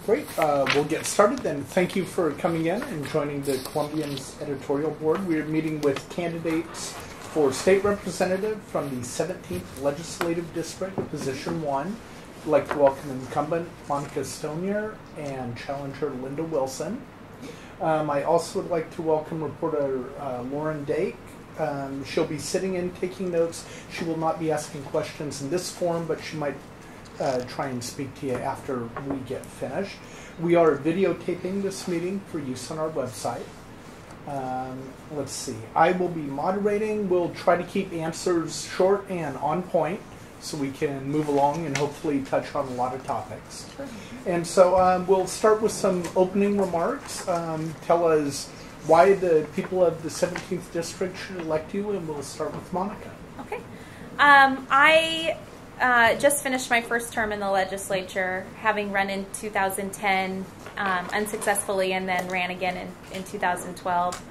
Great. We'll get started then. Thank you for coming in and joining the Columbian Editorial Board. We're meeting with candidates for state representative from the 17th Legislative District, Position 1. I'd like to welcome incumbent Monica Stonier and challenger Lynda Wilson. I also would like to welcome reporter Lauren Dake. She'll be sitting in taking notes. She will not be asking questions in this forum, but she might try and speak to you after we get finished. We are videotaping this meeting for use on our website. Let's see. I will be moderating. We'll try to keep answers short and on point so we can move along and hopefully touch on a lot of topics. Sure. And so we'll start with some opening remarks. Tell us why the people of the 17th District should elect you, and we'll start with Monica. Okay. I just finished my first term in the legislature, having run in 2010 unsuccessfully and then ran again in 2012.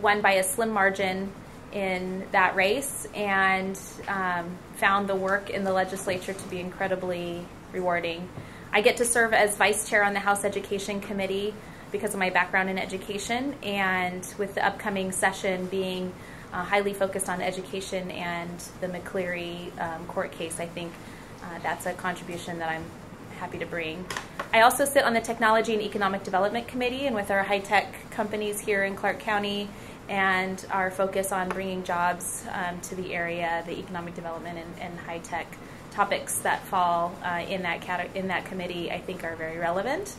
Won by a slim margin in that race and found the work in the legislature to be incredibly rewarding. I get to serve as vice chair on the House Education Committee because of my background in education, and with the upcoming session being highly focused on education and the McCleary court case, I think that's a contribution that I'm happy to bring. I also sit on the Technology and Economic Development Committee, and with our high-tech companies here in Clark County and our focus on bringing jobs to the area, the economic development and high-tech topics that fall in that committee, I think are very relevant.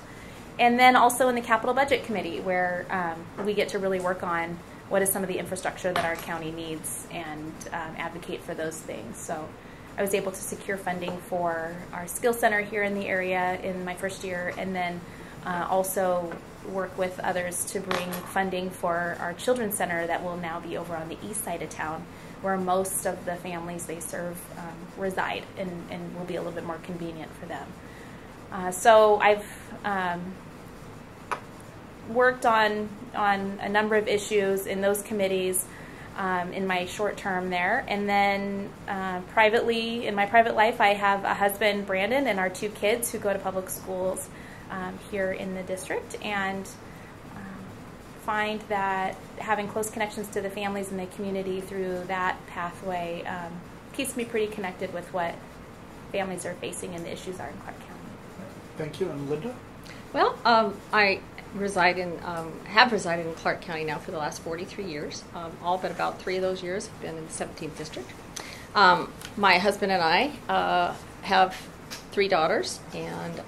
And then also in the Capital Budget Committee, where we get to really work on what is some of the infrastructure that our county needs and advocate for those things. So I was able to secure funding for our skill center here in the area in my first year, and then also work with others to bring funding for our children's center that will now be over on the east side of town, where most of the families they serve reside, and will be a little bit more convenient for them. So I've worked on a number of issues in those committees in my short term there. And then privately, in my private life, I have a husband, Brandon, and our 2 kids who go to public schools here in the district, and find that having close connections to the families in the community through that pathway keeps me pretty connected with what families are facing and the issues are in Clark County. Thank you. And Lynda? Well, I have resided in Clark County now for the last 43 years. All but about 3 of those years have been in the 17th District. My husband and I have 3 daughters, and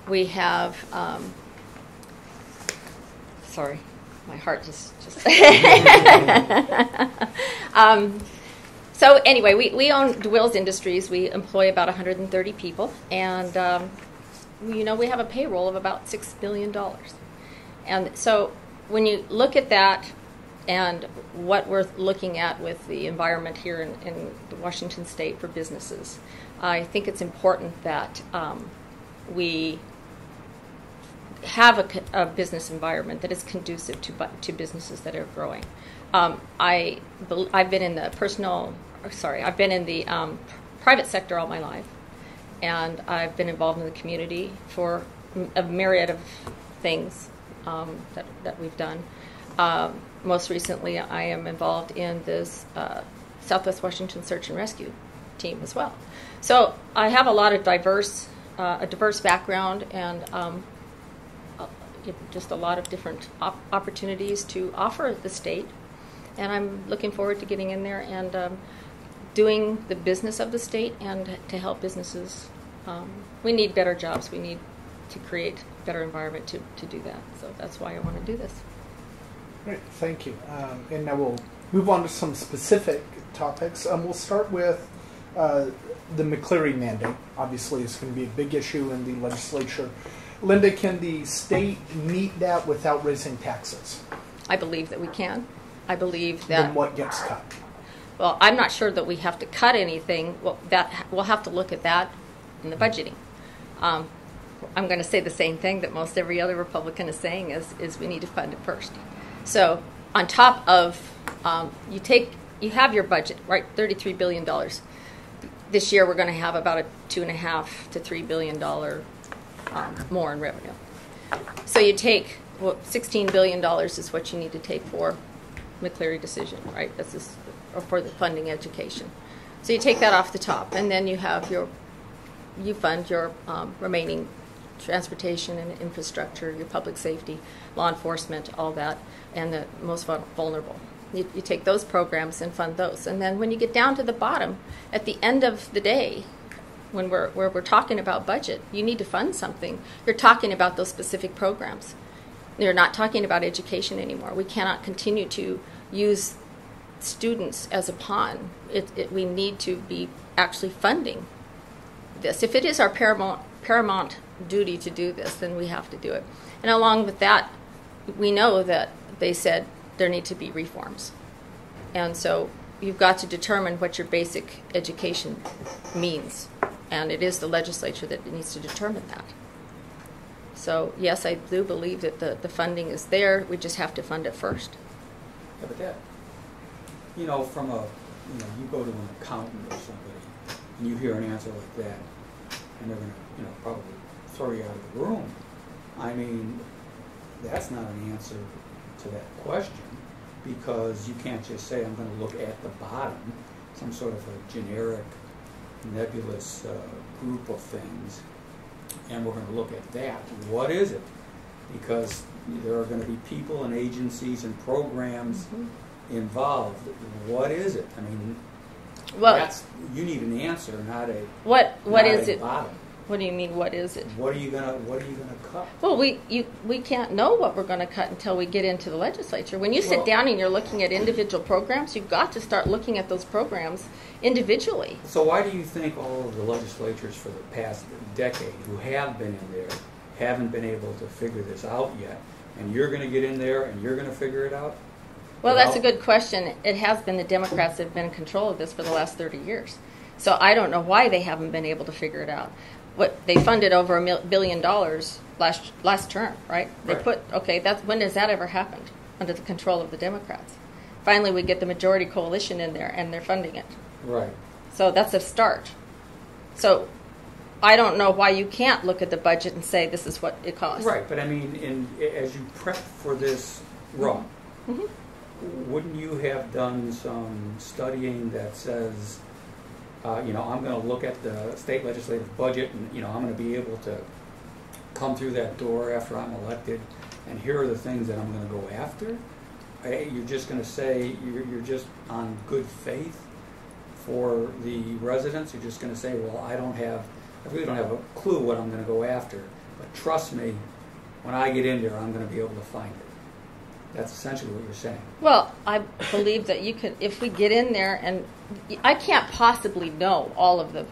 we have, sorry, my heart just so anyway, we own DeWills Industries. We employ about 130 people, and we have a payroll of about $6 billion. And so when you look at that and what we're looking at with the environment here in Washington State for businesses, I think it's important that we have a business environment that is conducive to businesses that are growing. I've been in the private sector all my life, and I've been involved in the community for a myriad of things that we've done. Most recently, I am involved in this Southwest Washington Search and Rescue team as well. So I have a lot of a diverse background, and just a lot of different opportunities to offer the state. And I'm looking forward to getting in there and doing the business of the state and to help businesses. We need better jobs. We need to create a better environment to do that. So that's why I want to do this. Great, thank you. And now we'll move on to some specific topics. We'll start with the McCleary mandate. Obviously, it's going to be a big issue in the legislature. Lynda, can the state meet that without raising taxes? I believe that we can. I believe that. Then what gets cut? Well, I'm not sure that we have to cut anything. Well, we'll have to look at that in the budgeting. I'm going to say the same thing that most every other Republican is saying is we need to fund it first. So on top of you have your budget, right, $33 billion. this year we're going to have about a $2.5 to $3 billion more in revenue. So you take, well, $16 billion is what you need to take for McCleary decision, right? This is or for the funding education. So you take that off the top, and then you have you fund your remaining transportation and infrastructure, your public safety, law enforcement, all that, and the most vulnerable. You take those programs and fund those. And then when you get down to the bottom, at the end of the day, when we're talking about budget, you need to fund something. You're talking about those specific programs. You're not talking about education anymore. We cannot continue to use students as a pawn. We need to be actually funding this. If it is our paramount duty to do this, then we have to do it. And along with that, we know that they said there need to be reforms. And so you've got to determine what your basic education means. And it is the legislature that needs to determine that. So, yes, I do believe that the funding is there. We just have to fund it first. Yeah, but that, from you go to an accountant or somebody, and you hear an answer like that, and they're going to, probably throw you out of the room. I mean, that's not an answer to that question, because you can't just say, I'm going to look at the bottom, some sort of a generic, nebulous group of things, and we're going to look at that. What is it? Because there are going to be people and agencies and programs involved. What is it? I mean, you need an answer, not a what is it? Bottom. What do you mean? What is it? What are you gonna cut? Well, we can't know what we're going to cut until we get into the legislature. When you sit down and you're looking at individual programs, you've got to start looking at those programs individually. So why do you think all of the legislatures for the past decade who have been in there haven't been able to figure this out yet? And you're going to get in there and you're going to figure it out? Well, that's a good question. It has been the Democrats that have been in control of this for the last 30 years. So I don't know why they haven't been able to figure it out. What they funded over $1 billion last term, right? They when does that ever happen under the control of the Democrats? Finally, we get the majority coalition in there, and they're funding it. Right. So that's a start. So I don't know why you can't look at the budget and say this is what it costs. Right, but I mean, as you prep for this run, wouldn't you have done some studying that says, I'm going to look at the state legislative budget, and I'm going to be able to come through that door after I'm elected, and here are the things that I'm going to go after? You're just going to say you're just on good faith for the residents? You're just going to say, well, I really don't have a clue what I'm going to go after, but trust me, when I get in there, I'm going to be able to find it. That's essentially what you're saying. Well, I believe that you could, if we get in there, and I can't possibly know all of the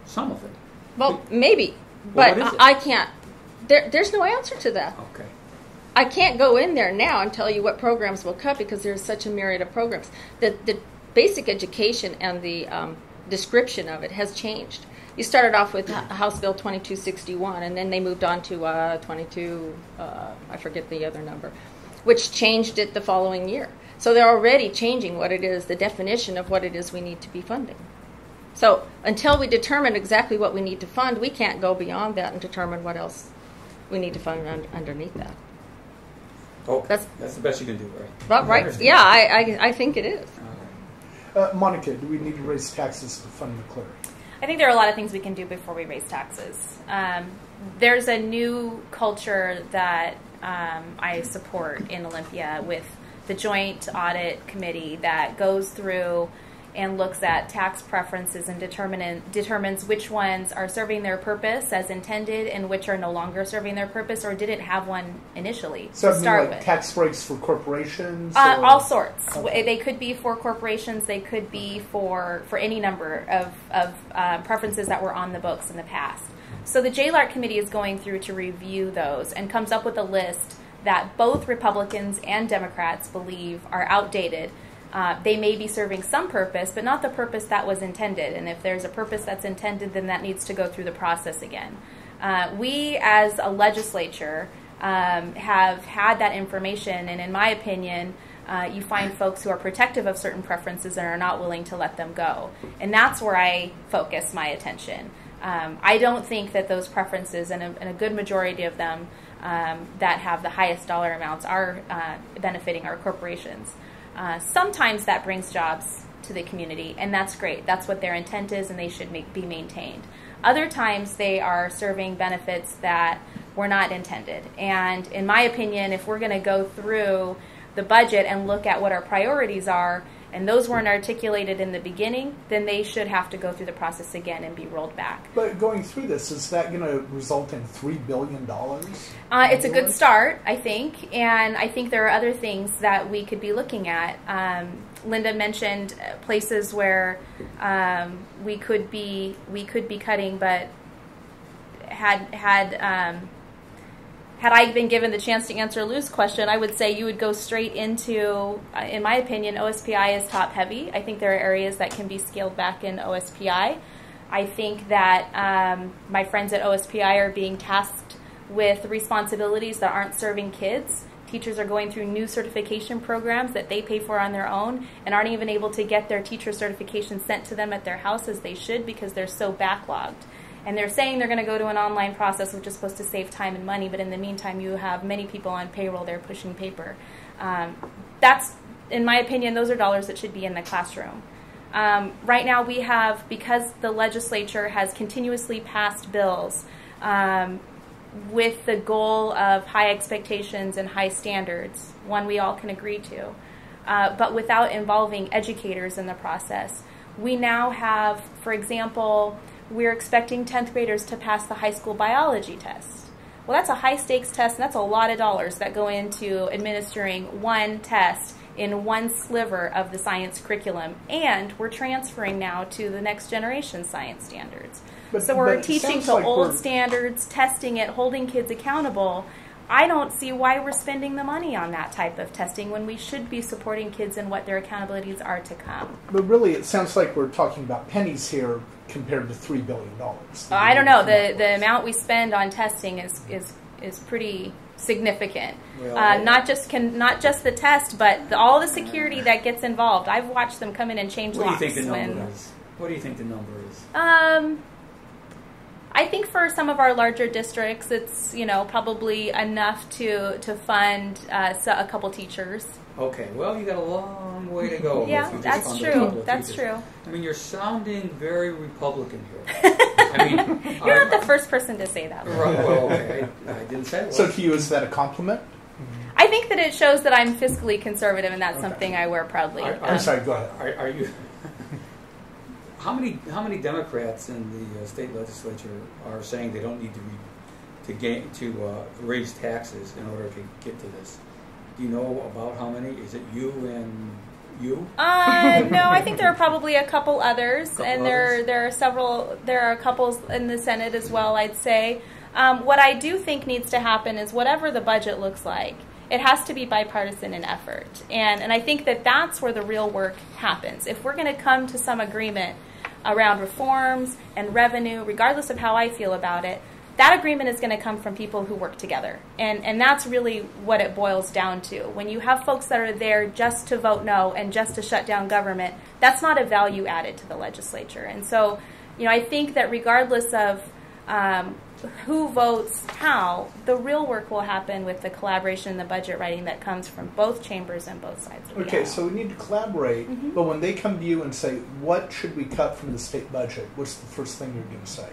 some of it. Well, maybe, but I can't. There's no answer to that. Okay. I can't go in there now and tell you what programs we'll cut because there's such a myriad of programs. The basic education and the description of it has changed. You started off with House Bill 2261, and then they moved on to I forget the other number, which changed it the following year. So they're already changing what it is, the definition of what it is we need to be funding. So until we determine exactly what we need to fund, we can't go beyond that and determine what else we need to fund underneath that. Oh, that's the best you can do, right? Well, right. Yeah, I think it is. Monica, do we need to raise taxes to fund McCleary? I think there are a lot of things we can do before we raise taxes. There's a new culture that I support in Olympia with the Joint Audit Committee that goes through and looks at tax preferences and determines which ones are serving their purpose as intended and which are no longer serving their purpose or didn't have one initially so to start like with. Tax breaks for corporations? All sorts. Okay. They could be for corporations. They could be for any number of preferences that were on the books in the past. So the JLARC committee is going through to review those and comes up with a list that both Republicans and Democrats believe are outdated. They may be serving some purpose, but not the purpose that was intended. And if there's a purpose that's intended, then that needs to go through the process again. We, as a legislature, have had that information, and in my opinion, you find folks who are protective of certain preferences and are not willing to let them go. And that's where I focus my attention. I don't think that those preferences, and a good majority of them that have the highest dollar amounts, are benefiting our corporations. Sometimes that brings jobs to the community, and that's great. That's what their intent is, and they should be maintained. Other times they are serving benefits that were not intended. And in my opinion, if we're going to go through the budget and look at what our priorities are, and those weren't articulated in the beginning, then they should have to go through the process again and be rolled back. But going through this, is that going to result in $3 billion? It's a good start, I think, and I think there are other things that we could be looking at. Lynda mentioned places where we could be cutting, but had I been given the chance to answer Lou's question, I would say you would go straight into, in my opinion, OSPI is top heavy. I think there are areas that can be scaled back in OSPI. I think that my friends at OSPI are being tasked with responsibilities that aren't serving kids. Teachers are going through new certification programs that they pay for on their own and aren't even able to get their teacher certification sent to them at their house as they should because they're so backlogged. And they're saying they're going to go to an online process, which is supposed to save time and money, but in the meantime, you have many people on payroll there pushing paper. That's, in my opinion, those are dollars that should be in the classroom. Right now we have, because the legislature has continuously passed bills with the goal of high expectations and high standards, one we all can agree to, but without involving educators in the process. We now have, for example, we're expecting 10th graders to pass the high school biology test. Well, that's a high-stakes test, and that's a lot of dollars that go into administering one test in one sliver of the science curriculum, and we're transferring now to the next generation science standards. So we're teaching to old standards, testing it, holding kids accountable. I don't see why we're spending the money on that type of testing when we should be supporting kids in what their accountabilities are to come. But really, it sounds like we're talking about pennies here compared to $3 billion. I don't know. The amount we spend on testing is pretty significant. Well, not just the test, but all the security that gets involved. I've watched them come in and change locks. What do you think the number is? What do you think the number is? I think for some of our larger districts, it's probably enough to fund a couple teachers. Okay, well, you got a long way to go. Yeah, that's true. That's true. I mean, you're sounding very Republican here. I mean, you're not the first person to say that. Right, well, okay, I didn't say it was. So to you, is that a compliment? I think that it shows that I'm fiscally conservative, and that's something I wear proudly. I'm sorry, go ahead. Are you? How many Democrats in the state legislature are saying they don't need to raise taxes in order to get to this? Do you know about how many? Is it you and you? No, I think there are probably a couple others, there are a couple in the Senate as well, I'd say. What I do think needs to happen is whatever the budget looks like, it has to be bipartisan in effort. And I think that that's where the real work happens. If we're going to come to some agreement around reforms and revenue, regardless of how I feel about it, that agreement is going to come from people who work together. And that's really what it boils down to. When you have folks that are there just to vote no and just to shut down government, that's not a value added to the legislature. And so, I think that regardless of who votes how, the real work will happen with the collaboration and the budget writing that comes from both chambers and both sides of the aisle. So we need to collaborate, but when they come to you and say, what should we cut from the state budget, what's the first thing you're going to say?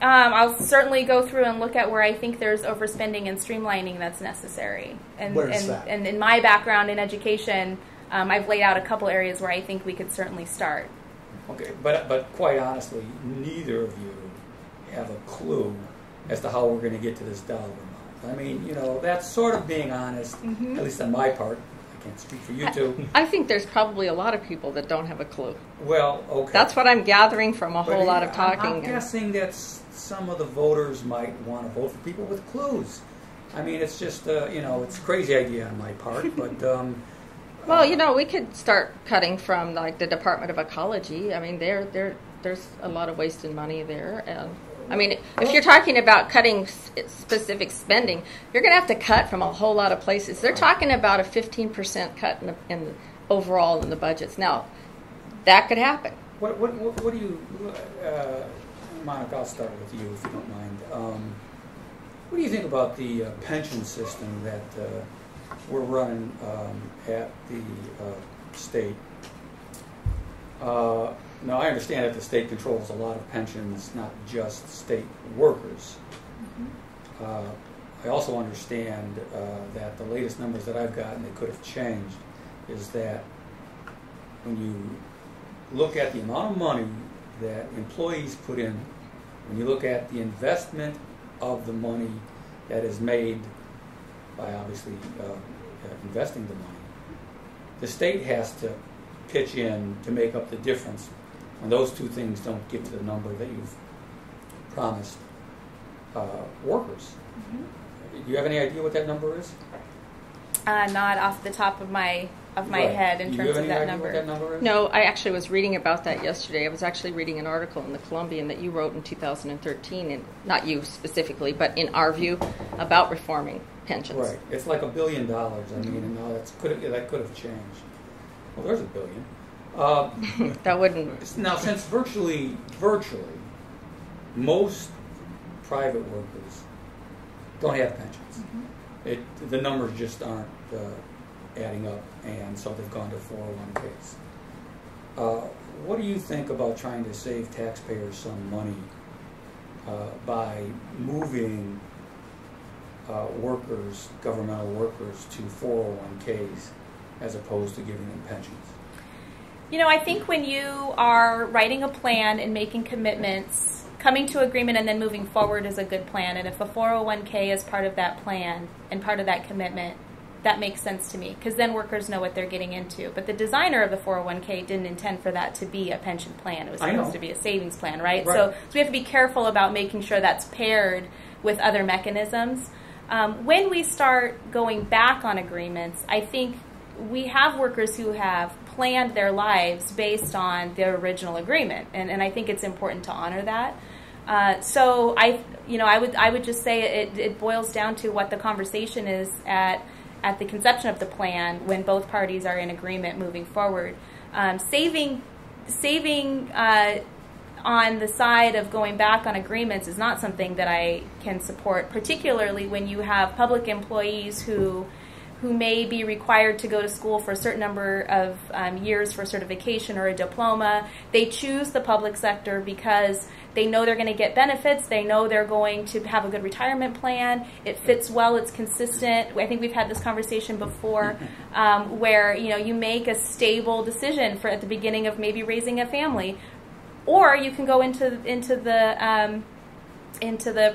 I'll certainly go through and look at where I think there's overspending and streamlining that's necessary. And in my background in education, I've laid out a couple areas where I think we could certainly start. Okay, but quite honestly, neither of you have a clue as to how we're going to get to this dollar amount. I mean, that's sort of being honest, at least on my part. I can't speak for you two. I think there's probably a lot of people that don't have a clue. Well, okay. That's what I'm gathering from a whole lot of talking. I'm guessing that some of the voters might want to vote for people with clues. I mean, it's just, it's a crazy idea on my part, but... well, we could start cutting from, like, the Department of Ecology. I mean, there's a lot of wasted money there. And I mean, if you're talking about cutting specific spending, you're going to have to cut from a whole lot of places. They're talking about a 15% cut in the overall in the budgets. Now, that could happen. What do you, Monica, I'll start with you if you don't mind. What do you think about the pension system that we're running at the state? Now, I understand that the state controls a lot of pensions, not just state workers. I also understand that the latest numbers that I've gotten, they could have changed, is that when you look at the amount of money that employees put in, when you look at the investment of the money that is made by obviously investing the money, the state has to pitch in to make up the difference when those two things don't get to the number that you've promised workers. Do you have any idea what that number is? Not off the top of my head in terms of that number. What that number is? No, I actually was reading about that yesterday. I was actually reading an article in the Columbian that you wrote in 2013, and not you specifically, but in our view, about reforming pensions. Right. It's like $1 billion. I mean, and now that could have changed. Well, there's $1 billion. That wouldn't. Now, since virtually most private workers don't have pensions, the numbers just aren't adding up, and so they've gone to 401ks. What do you think about trying to save taxpayers some money by moving workers, governmental workers, to 401ks as opposed to giving them pensions? You know, I think when you are writing a plan and making commitments, coming to agreement and then moving forward is a good plan. And if a 401k is part of that plan and part of that commitment, that makes sense to me, because then workers know what they're getting into. But the designer of the 401k didn't intend for that to be a pension plan. It was supposed to be a savings plan, right? So we have to be careful about making sure that's paired with other mechanisms. When we start going back on agreements, I think we have workers who have planned their lives based on their original agreement, and I think it's important to honor that. So I would just say it boils down to what the conversation is at the conception of the plan when both parties are in agreement moving forward. Saving on the side of going back on agreements is not something that I can support, particularly when you have public employees who may be required to go to school for a certain number of years for certification or a diploma. They choose the public sector because they know they're going to get benefits. They know they're going to have a good retirement plan. It fits well. It's consistent. I think we've had this conversation before where you make a stable decision for at the beginning of maybe raising a family. Or you can go into the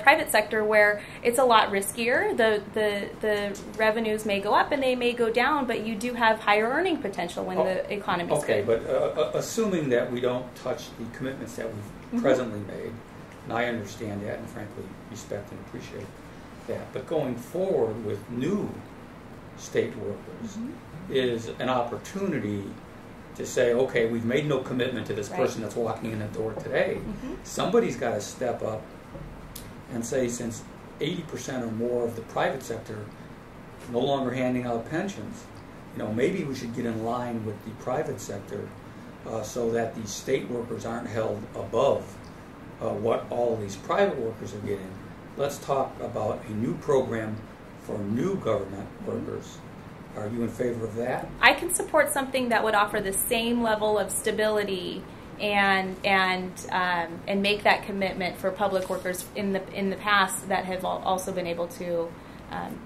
private sector where it's a lot riskier. The revenues may go up and they may go down, but you do have higher earning potential when the economy's good. Okay, but assuming that we don't touch the commitments that we've presently made, and I understand that and frankly respect and appreciate that, but going forward with new state workers is an opportunity to say, okay, we've made no commitment to this person that's walking in the door today. Somebody's got to step up and say, since 80% or more of the private sector no longer handing out pensions, maybe we should get in line with the private sector so that these state workers aren't held above what all these private workers are getting. Let's talk about a new program for new government workers. Are you in favor of that? I can support something that would offer the same level of stability and make that commitment for public workers in the past that have also been able to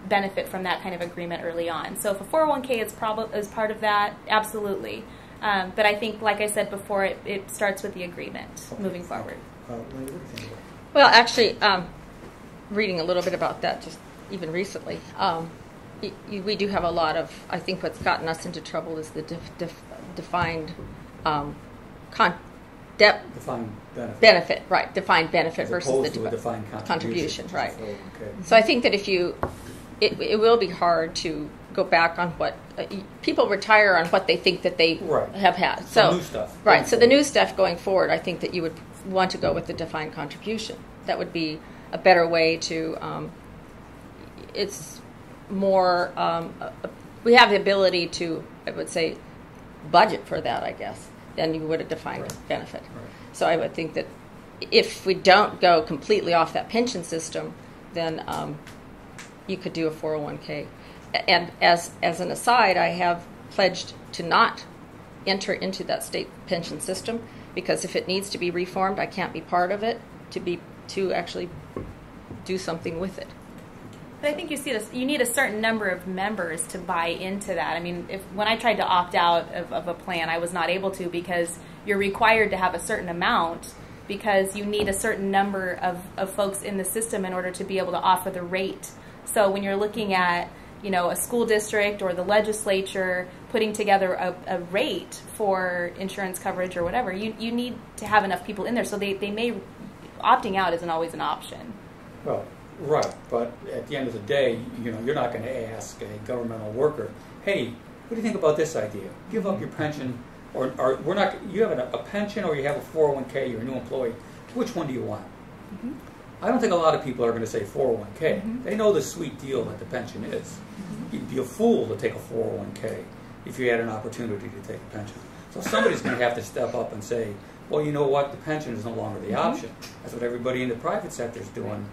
benefit from that kind of agreement early on. So if a 401k is part of that, absolutely. But I think, like I said before, it starts with the agreement moving forward. Lynda, what do you think about that? Well, actually, reading a little bit about that just even recently, we do have a lot of, I think what's gotten us into trouble is the defined defined benefit. Right, defined benefit versus the defined contribution, right. So, okay. So I think that if it will be hard to go back on what people retire on what they think that they have had. So new stuff. Right, so the new stuff going forward, I think that you would want to go with the defined contribution. that would be a better way to. It's more. We have the ability to, I would say, budget for that, I guess, than you would a defined benefit. Right. So I would think that if we don't go completely off that pension system, then you could do a 401k. And as an aside, I have pledged to not enter into that state pension system, because if it needs to be reformed, I can't be part of it to actually do something with it. But I think you need a certain number of members to buy into that. I mean, when I tried to opt out of a plan, I was not able to, because you're required to have a certain amount, because you need a certain number of folks in the system in order to be able to offer the rate. So when you're looking at, a school district or the legislature putting together a rate for insurance coverage or whatever, you need to have enough people in there. So opting out isn't always an option. Well, right, but at the end of the day, you're not going to ask a governmental worker, hey, what do you think about this idea? Give up your pension, or we're not. You have a pension, or you have a 401k. You're a new employee. Which one do you want? Mm-hmm. I don't think a lot of people are going to say 401k. Mm-hmm. They know the sweet deal that the pension is. Mm-hmm. You'd be a fool to take a 401k if you had an opportunity to take a pension. So somebody's going to have to step up and say, well, you know what? The pension is no longer the option. That's what everybody in the private sector is doing.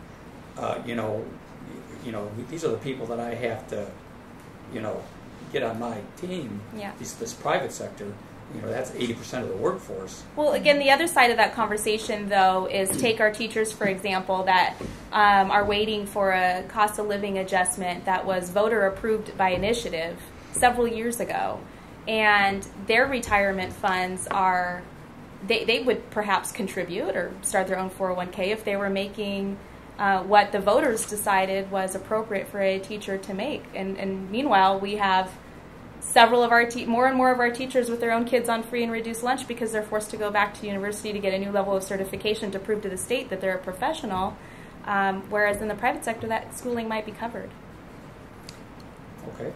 These are the people that I have to, get on my team. Yeah. This private sector, that's 80% of the workforce. Well, again, the other side of that conversation, though, is take our teachers, for example, that are waiting for a cost of living adjustment that was voter approved by initiative several years ago, and their retirement funds are, they would perhaps contribute or start their own 401k if they were making what the voters decided was appropriate for a teacher to make. And meanwhile, we have several of our more and more of our teachers with their own kids on free and reduced lunch because they're forced to go back to university to get a new level of certification to prove to the state that they're a professional, whereas in the private sector, that schooling might be covered. Okay.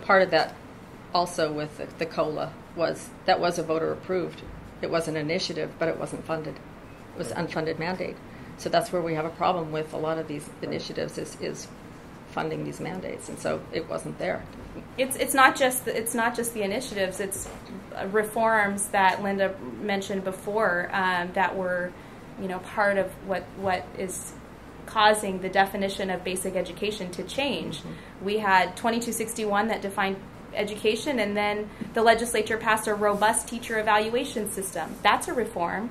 Part of that also with the COLA was a voter approved. It was an initiative, but it wasn't funded. It was an unfunded mandate. So that's where we have a problem with a lot of these initiatives is funding these mandates, and so it wasn't there. It's not just the initiatives. It's reforms that Lynda mentioned before that were, part of what is causing the definition of basic education to change. Mm-hmm. We had 2261 that defined education, and then the legislature passed a robust teacher evaluation system. That's a reform.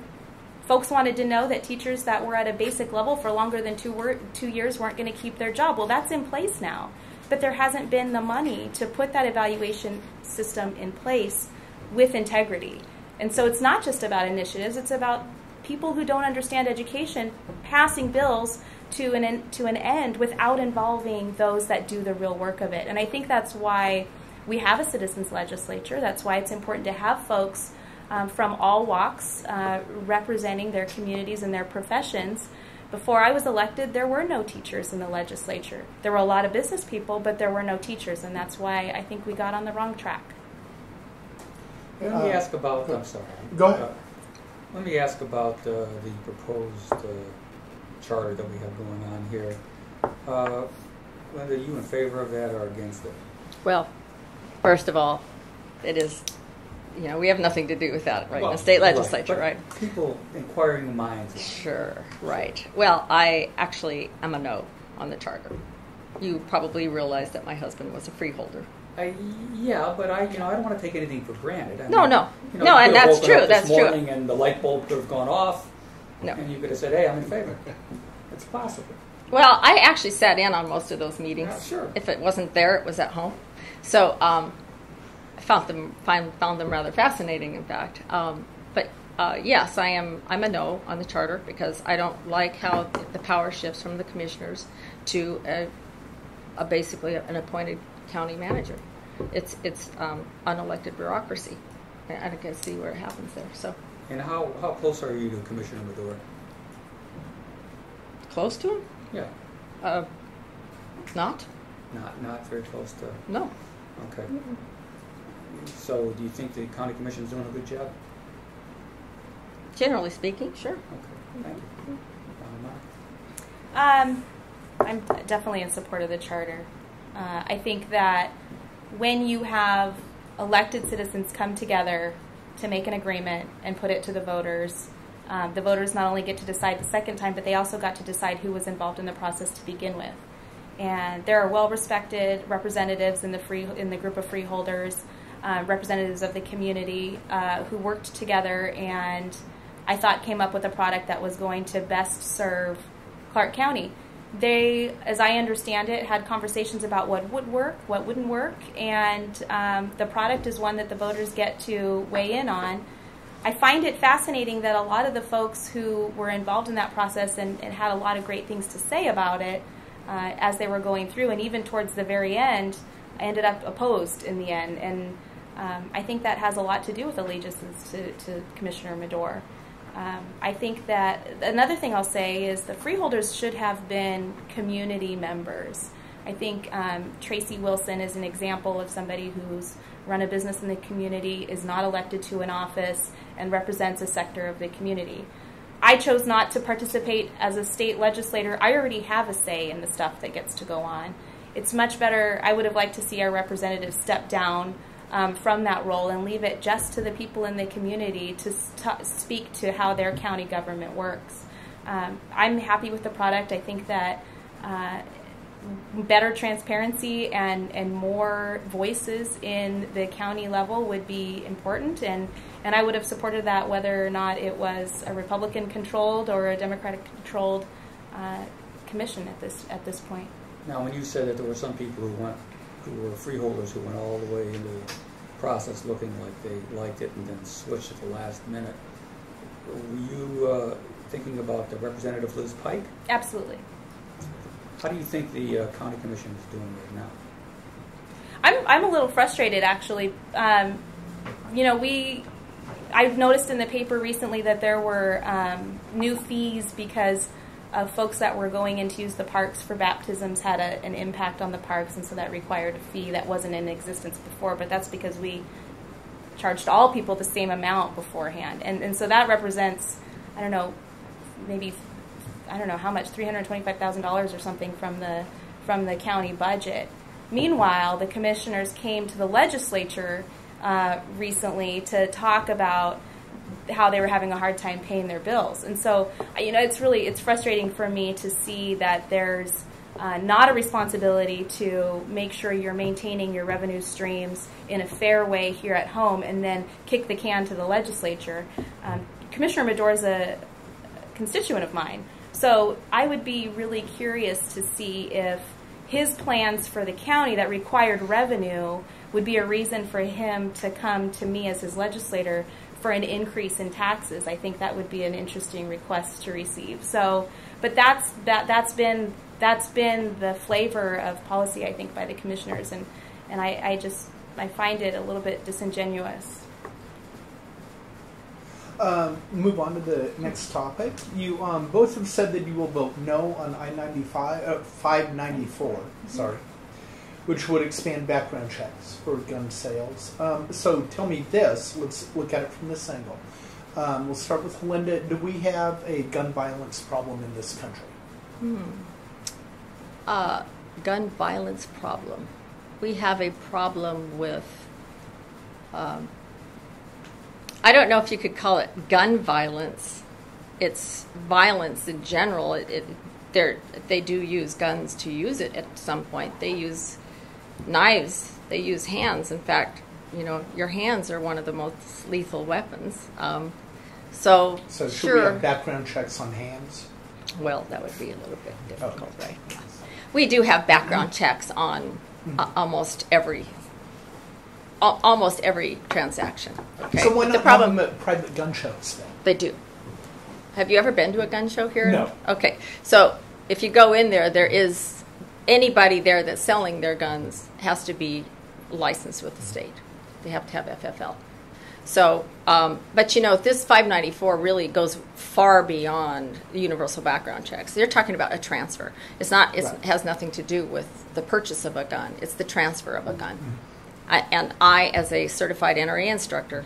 Folks wanted to know that teachers that were at a basic level for longer than 2 years weren't going to keep their job. Well, that's in place now. But there hasn't been the money to put that evaluation system in place with integrity. And so it's not just about initiatives. It's about people who don't understand education passing bills to an end without involving those that do the real work of it. And I think that's why we have a citizens legislature. That's why it's important to have folks from all walks representing their communities and their professions. Before I was elected, there were no teachers in the legislature. There were a lot of business people, but there were no teachers, and that's why I think we got on the wrong track. Let me ask about, I'm sorry. Go ahead. Let me ask about the proposed charter that we have going on here. Lynda, are you in favor of that or against it? Well, first of all, it is, we have nothing to do with that in the state legislature, right? People, inquiring minds. Sure, right. Well, I actually am a no on the charter. You probably realize that my husband was a freeholder. Yeah, but I don't want to take anything for granted. No, and that's true. That's true. And the light bulb could have gone off. No. And you could have said, "Hey, I'm in favor." It's possible. Well, I actually sat in on most of those meetings. Yeah, sure. If it wasn't there, it was at home. So I found them rather fascinating, in fact. But yes, I'm a no on the charter because I don't like how the power shifts from the commissioners to basically an appointed county manager. It's unelected bureaucracy. I can see where it happens there. So. And how close are you to Commissioner Medora? Close to him? Yeah. Not very close to. No. Okay. Mm-mm. So, do you think the county commission is doing a good job? Generally speaking, sure. Okay. Thank you. I'm definitely in support of the charter. I think that when you have elected citizens come together to make an agreement and put it to the voters not only get to decide the second time, but they also got to decide who was involved in the process to begin with. And there are well-respected representatives in the group of freeholders, representatives of the community who worked together and I thought came up with a product that was going to best serve Clark County. They, as I understand it, had conversations about what would work, what wouldn't work, and the product is one that the voters get to weigh in on. I find it fascinating that a lot of the folks who were involved in that process and had a lot of great things to say about it as they were going through, and even towards the very end, ended up opposed in the end. And I think that has a lot to do with allegiances to Commissioner Medore. I think that another thing I'll say is the freeholders should have been community members. I think Tracy Wilson is an example of somebody who's run a business in the community, is not elected to an office, and represents a sector of the community. I chose not to participate as a state legislator. I already have a say in the stuff that gets to go on. It's much better. I would have liked to see our representatives step down from that role and leave it just to the people in the community to speak to how their county government works. I'm happy with the product. I think that better transparency and more voices in the county level would be important, and I would have supported that whether or not it was a Republican-controlled or a Democratic-controlled commission at this point. Now, when you said that there were some people who were freeholders who went all the way into the process looking like they liked it and then switched at the last minute, were you thinking about the Representative Liz Pike? Absolutely. How do you think the county commission is doing right now? I'm a little frustrated, actually. I've noticed in the paper recently that there were new fees because of folks that were going in to use the parks for baptisms had an impact on the parks, and so that required a fee that wasn't in existence before. But that's because we charged all people the same amount beforehand, and so that represents, I don't know how much, $325,000 or something from the county budget. Meanwhile, the commissioners came to the legislature recently to talk about how they were having a hard time paying their bills. And so, it's frustrating for me to see that there's not a responsibility to make sure you're maintaining your revenue streams in a fair way here at home and then kick the can to the legislature. Commissioner Medore is a constituent of mine, so I would be really curious to see if his plans for the county that required revenue would be a reason for him to come to me as his legislator for an increase in taxes. I think that would be an interesting request to receive. So, but that's been the flavor of policy, I think, by the commissioners, and I find it a little bit disingenuous. Move on to the next topic. You both have said that you will vote no on I-95, 594, sorry, which would expand background checks for gun sales. So tell me this, let's look at it from this angle. We'll start with Lynda. Do we have a gun violence problem in this country? Gun violence problem. We have a problem with, I don't know if you could call it gun violence. It's violence in general. They do use guns to use it at some point. They use knives. They use hands. In fact, your hands are one of the most lethal weapons. So should we have background checks on hands? Well, that would be a little bit difficult, right? We do have background checks on almost every transaction. Okay? So why not have them at private gun shows then? They do. Have you ever been to a gun show here? No. Okay. So if you go in there, there is anybody there that's selling their guns has to be licensed with the state. They have to have FFL. So, but this 594 really goes far beyond universal background checks. They're talking about a transfer. It's not. It has nothing to do with the purchase of a gun. It's the transfer of a gun. And I, as a certified NRA instructor,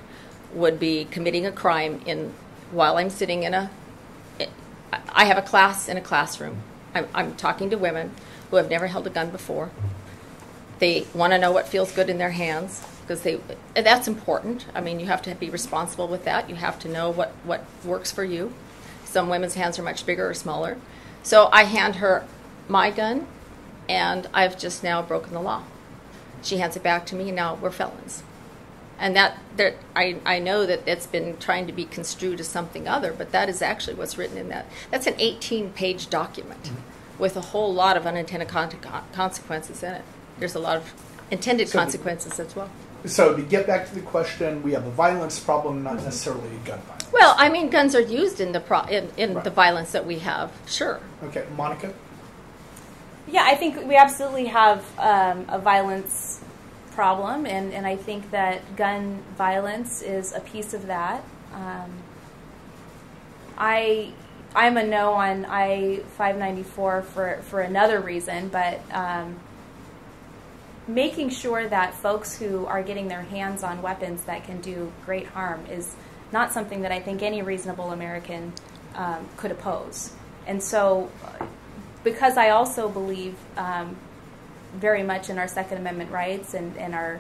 would be committing a crime while I'm sitting in I have a class in a classroom. I'm talking to women who have never held a gun before. They want to know what feels good in their hands, because that's important. I mean, you have to be responsible with that. You have to know what works for you. Some women's hands are much bigger or smaller. So I hand her my gun, and I've just now broken the law. She hands it back to me, and now we're felons. And I know that it's been trying to be construed as something other, but that is actually what's written in that. That's an 18-page document with a whole lot of unintended consequences in it. There's a lot of intended consequences as well. So to get back to the question, we have a violence problem, not necessarily a gun violence. Well, I mean, guns are used in the Right. the violence that we have. Sure. Okay, Monica? Yeah, I think we absolutely have a violence problem, and I think that gun violence is a piece of that. I'm a no on I-594 for another reason, but making sure that folks who are getting their hands on weapons that can do great harm is not something that I think any reasonable American could oppose. And so, because I also believe very much in our Second Amendment rights and our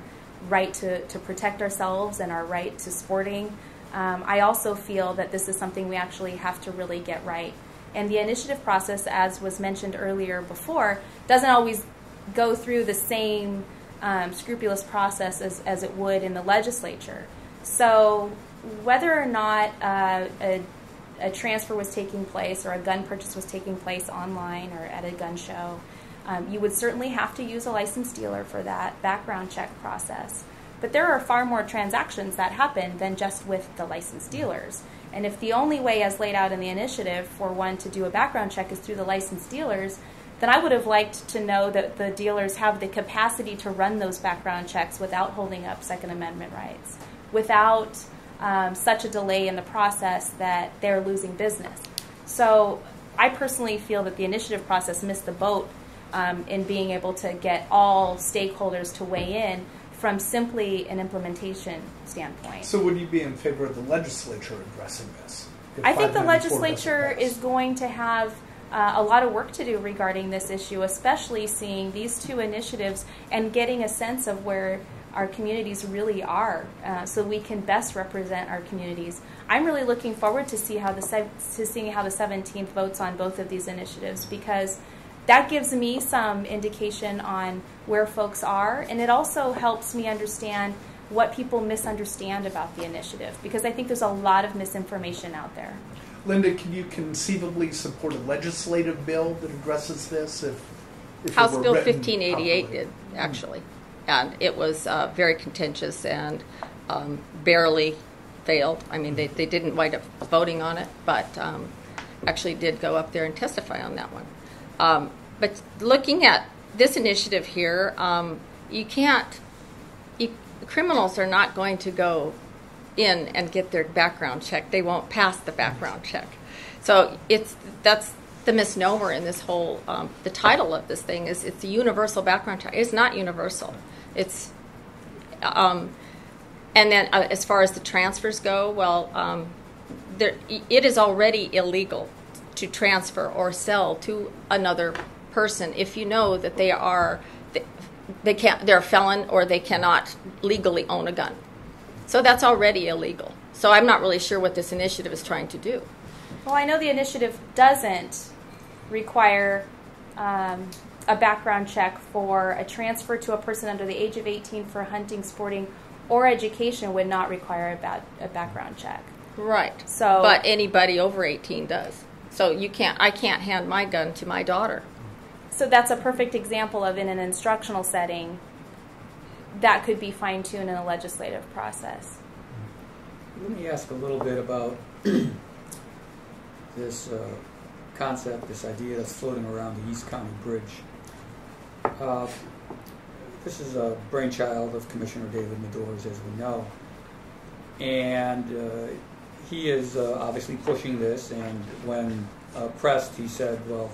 right to protect ourselves and our right to sporting, I also feel that this is something we actually have to really get right. And the initiative process, as was mentioned earlier before, doesn't always go through the same scrupulous process as it would in the legislature. So whether or not a transfer was taking place or a gun purchase was taking place online or at a gun show, you would certainly have to use a licensed dealer for that background check process. But there are far more transactions that happen than just with the licensed dealers. And if the only way, as laid out in the initiative, for one to do a background check is through the licensed dealers, then I would have liked to know that the dealers have the capacity to run those background checks without holding up Second Amendment rights, without such a delay in the process that they're losing business. So I personally feel that the initiative process missed the boat in being able to get all stakeholders to weigh in from simply an implementation standpoint. So would you be in favor of the legislature addressing this? I think the legislature is going to have a lot of work to do regarding this issue, especially seeing these two initiatives and getting a sense of where our communities really are, so we can best represent our communities. I'm really looking forward to seeing how the 17th votes on both of these initiatives, because that gives me some indication on where folks are, and it also helps me understand what people misunderstand about the initiative, because I think there's a lot of misinformation out there. Lynda, can you conceivably support a legislative bill that addresses this? If House it were Bill written 1588 properly? did, actually. And it was very contentious and barely failed. I mean, they didn't wind up voting on it, but actually did go up there and testify on that one. But looking at this initiative here, criminals are not going to go in and get their background check. They won't pass the background check. So that's the misnomer in this whole, the title of this thing is it's a universal background check. It's not universal. It's, and then as far as the transfers go, well, it is already illegal to transfer or sell to another person if you know that they're a felon or they cannot legally own a gun. So that's already illegal. So I'm not really sure what this initiative is trying to do. Well, I know the initiative doesn't require a background check for a transfer to a person under the age of 18 for hunting, sporting, or education would not require a background check. Right. So, but anybody over 18 does. So I can't hand my gun to my daughter. So that's a perfect example of, in an instructional setting, that could be fine-tuned in a legislative process. Let me ask a little bit about this concept, this idea that's floating around the East County Bridge. This is a brainchild of Commissioner David Medors, as we know. And he is obviously pushing this, and when pressed, he said, well,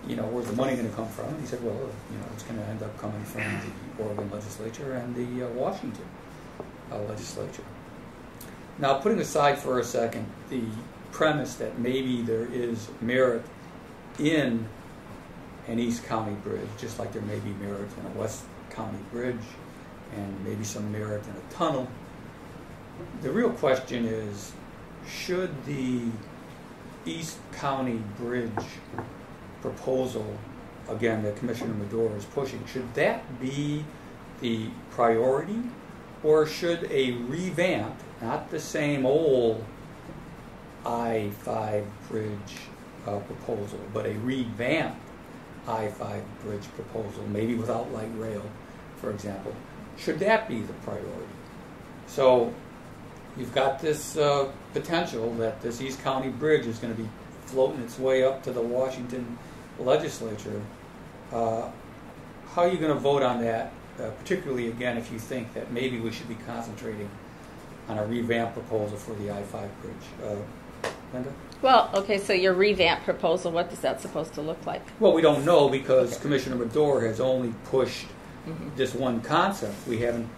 you know, where's the money going to come from? And he said, well, you know, it's going to end up coming from the Oregon legislature and the Washington legislature. Now, putting aside for a second the premise that maybe there is merit in an East County bridge, just like there may be merit in a West County bridge and maybe some merit in a tunnel. The real question is, should the East County bridge proposal, again, that Commissioner Medora is pushing, should that be the priority, or should a revamped, not the same old I-5 bridge proposal, but a revamped I-5 bridge proposal, maybe without light rail, for example, should that be the priority? So you've got this potential that this East County bridge is going to be floating its way up to the Washington Legislature. How are you going to vote on that, particularly, again, if you think that maybe we should be concentrating on a revamped proposal for the I-5 bridge? Lynda? Well, okay, so your revamped proposal, what is that supposed to look like? Well, we don't know because Commissioner Medora has only pushed this one concept. We haven't,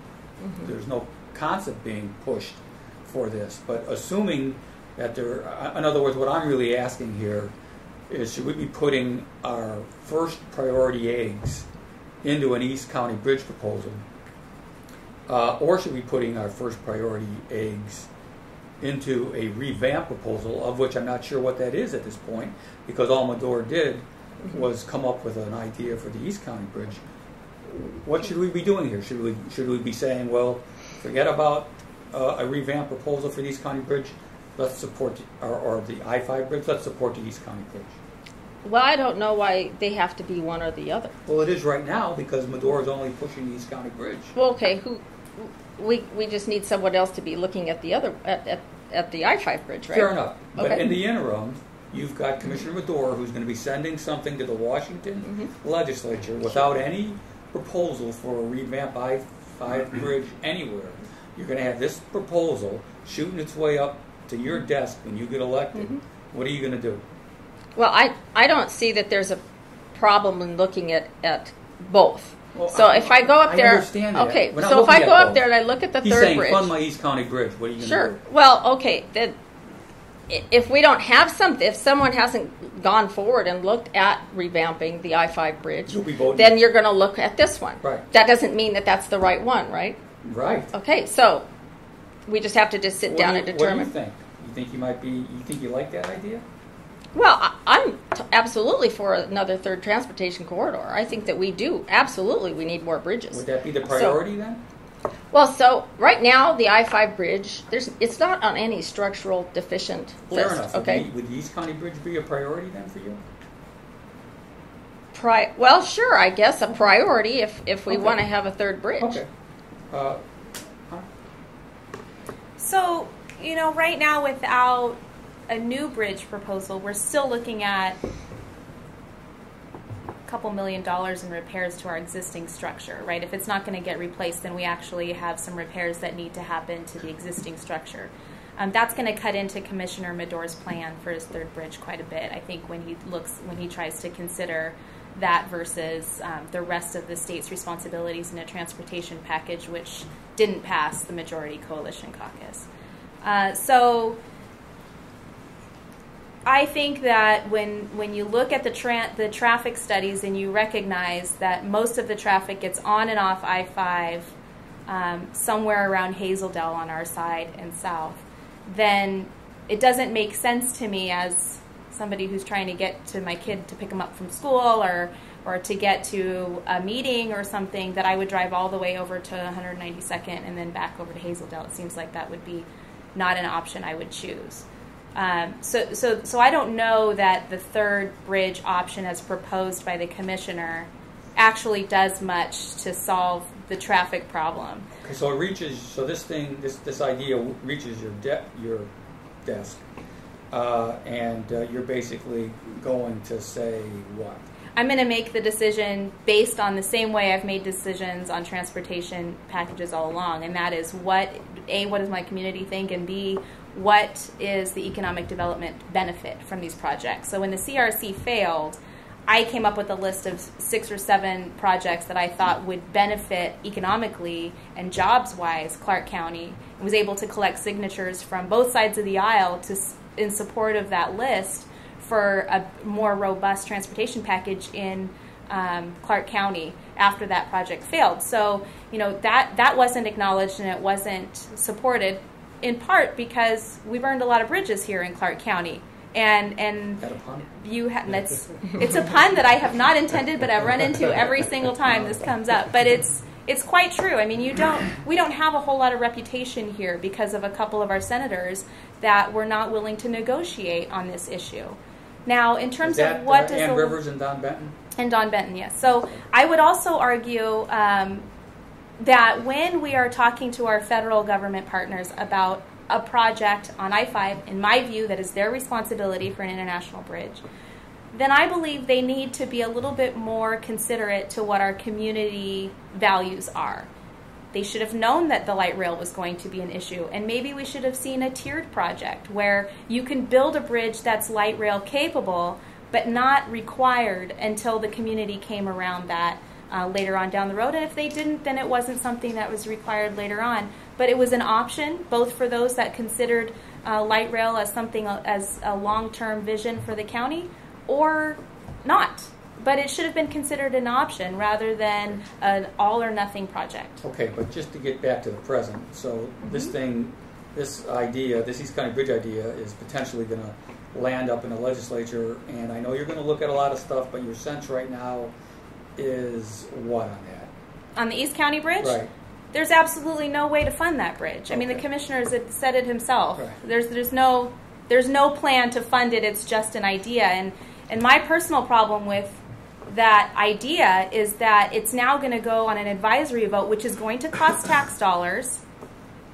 there's no concept being pushed for this. But assuming that there, in other words, what I'm really asking here is, should we be putting our first priority eggs into an East County bridge proposal, or should we be putting our first priority eggs into a revamped proposal, of which I'm not sure what that is at this point, because all Medora did was come up with an idea for the East County bridge. What should we be doing here? Should we be saying, well, forget about a revamped proposal for the East County bridge, let's support or the I-5 bridge, let's support the East County bridge? Well, I don't know why they have to be one or the other. Well, it is right now because Medora is only pushing the East County bridge. Well, okay, we just need someone else to be looking at the other at the I-5 bridge, right? Fair enough. But Okay. in the interim, you've got Commissioner Medora who's going to be sending something to the Washington Legislature without any proposal for a revamped I-5 bridge anywhere. You're going to have this proposal shooting its way up to your desk when you get elected. What are you going to do? Well, I don't see that there's a problem in looking at both. Well, So if I go up I there, understand that. okay. We're not So if I looking go at up both. there and I look at the He's third saying bridge, fund my East County bridge. What are you going to sure. do? Well, okay. Then if we don't have something, if someone hasn't gone forward and looked at revamping the I-5 bridge, You'll be voting. then you're going to look at this one. Right. That doesn't mean that that's the right one, right? Right. Okay. So we just have to just sit down and determine. What do you think? You think you might be? You think you like that idea? Well, I'm absolutely for another third transportation corridor. I think that we need more bridges. Would that be the priority then? Well, so right now the I-5 bridge, it's not on any structural deficient Fair list. enough. Okay. Would the East County bridge be a priority then for you? Well, sure, I guess a priority if we Okay. want to have a third bridge. Okay. So, right now without a new bridge proposal, we're still looking at a couple $1 million in repairs to our existing structure, right? If it's not going to get replaced, then we actually have some repairs that need to happen to the existing structure. That's going to cut into Commissioner Medora's plan for his third bridge quite a bit, I think, when he tries to consider that versus the rest of the state's responsibilities in a transportation package, which didn't pass the majority coalition caucus. So I think that when you look at the traffic studies and you recognize that most of the traffic gets on and off I-5 somewhere around Hazeldale on our side and south, then it doesn't make sense to me as somebody who's trying to get to my kid to pick him up from school or to get to a meeting or something that I would drive all the way over to 192nd and then back over to Hazeldale. It seems like that would be not an option I would choose. So I don't know that the third bridge option as proposed by the commissioner actually does much to solve the traffic problem. Okay, so it reaches. So this idea reaches your desk, and you're basically going to say what? I'm going to make the decision based on the same way I've made decisions on transportation packages all along, and that is what does my community think, and B, what is the economic development benefit from these projects. So when the CRC failed, I came up with a list of 6 or 7 projects that I thought would benefit economically and jobs-wise Clark County, and was able to collect signatures from both sides of the aisle in support of that list for a more robust transportation package in Clark County after that project failed. So, that wasn't acknowledged and it wasn't supported, in part because we burned a lot of bridges here in Clark County. And That a pun? it's a pun that I have not intended, but I've run into every single time this comes up. But it's quite true. I mean, we don't have a whole lot of reputation here because of a couple of our senators that were not willing to negotiate on this issue. Now, in terms of what does Ann Rivers and Don Benton? And Don Benton, yes. So I would also argue that when we are talking to our federal government partners about a project on I-5, in my view, that is their responsibility for an international bridge, then I believe they need to be a little bit more considerate to what our community values are. They should have known that the light rail was going to be an issue, and maybe we should have seen a tiered project where you can build a bridge that's light rail capable, but not required until the community came around that later on down the road. And if they didn't, then it wasn't something that was required later on. But it was an option, both for those that considered light rail as something as a long-term vision for the county, or not. But it should have been considered an option rather than an all-or-nothing project. Okay, but just to get back to the present, so this idea, this East County Bridge idea is potentially going to land up in the legislature, and I know you're going to look at a lot of stuff, but your sense right now is what on that? On the East County Bridge? Right. There's absolutely no way to fund that bridge. I mean, the commissioner said it himself. Right. There's no plan to fund it. It's just an idea. And my personal problem with that idea is that it's now going to go on an advisory vote, which is going to cost tax dollars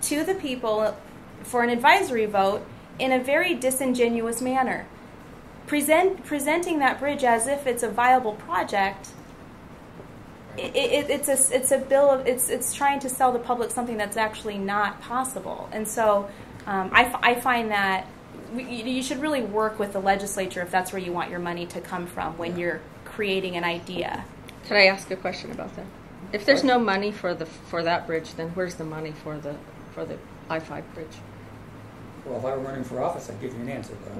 to the people for an advisory vote in a very disingenuous manner. Presenting that bridge as if it's a viable project, it's a bill of it's trying to sell the public something that's actually not possible. And so I find that you should really work with the legislature if that's where you want your money to come from when you're creating an idea. Could I ask a question about that? If there's no money for that bridge, then where's the money for the I-5 bridge? Well, if I were running for office, I'd give you an answer, but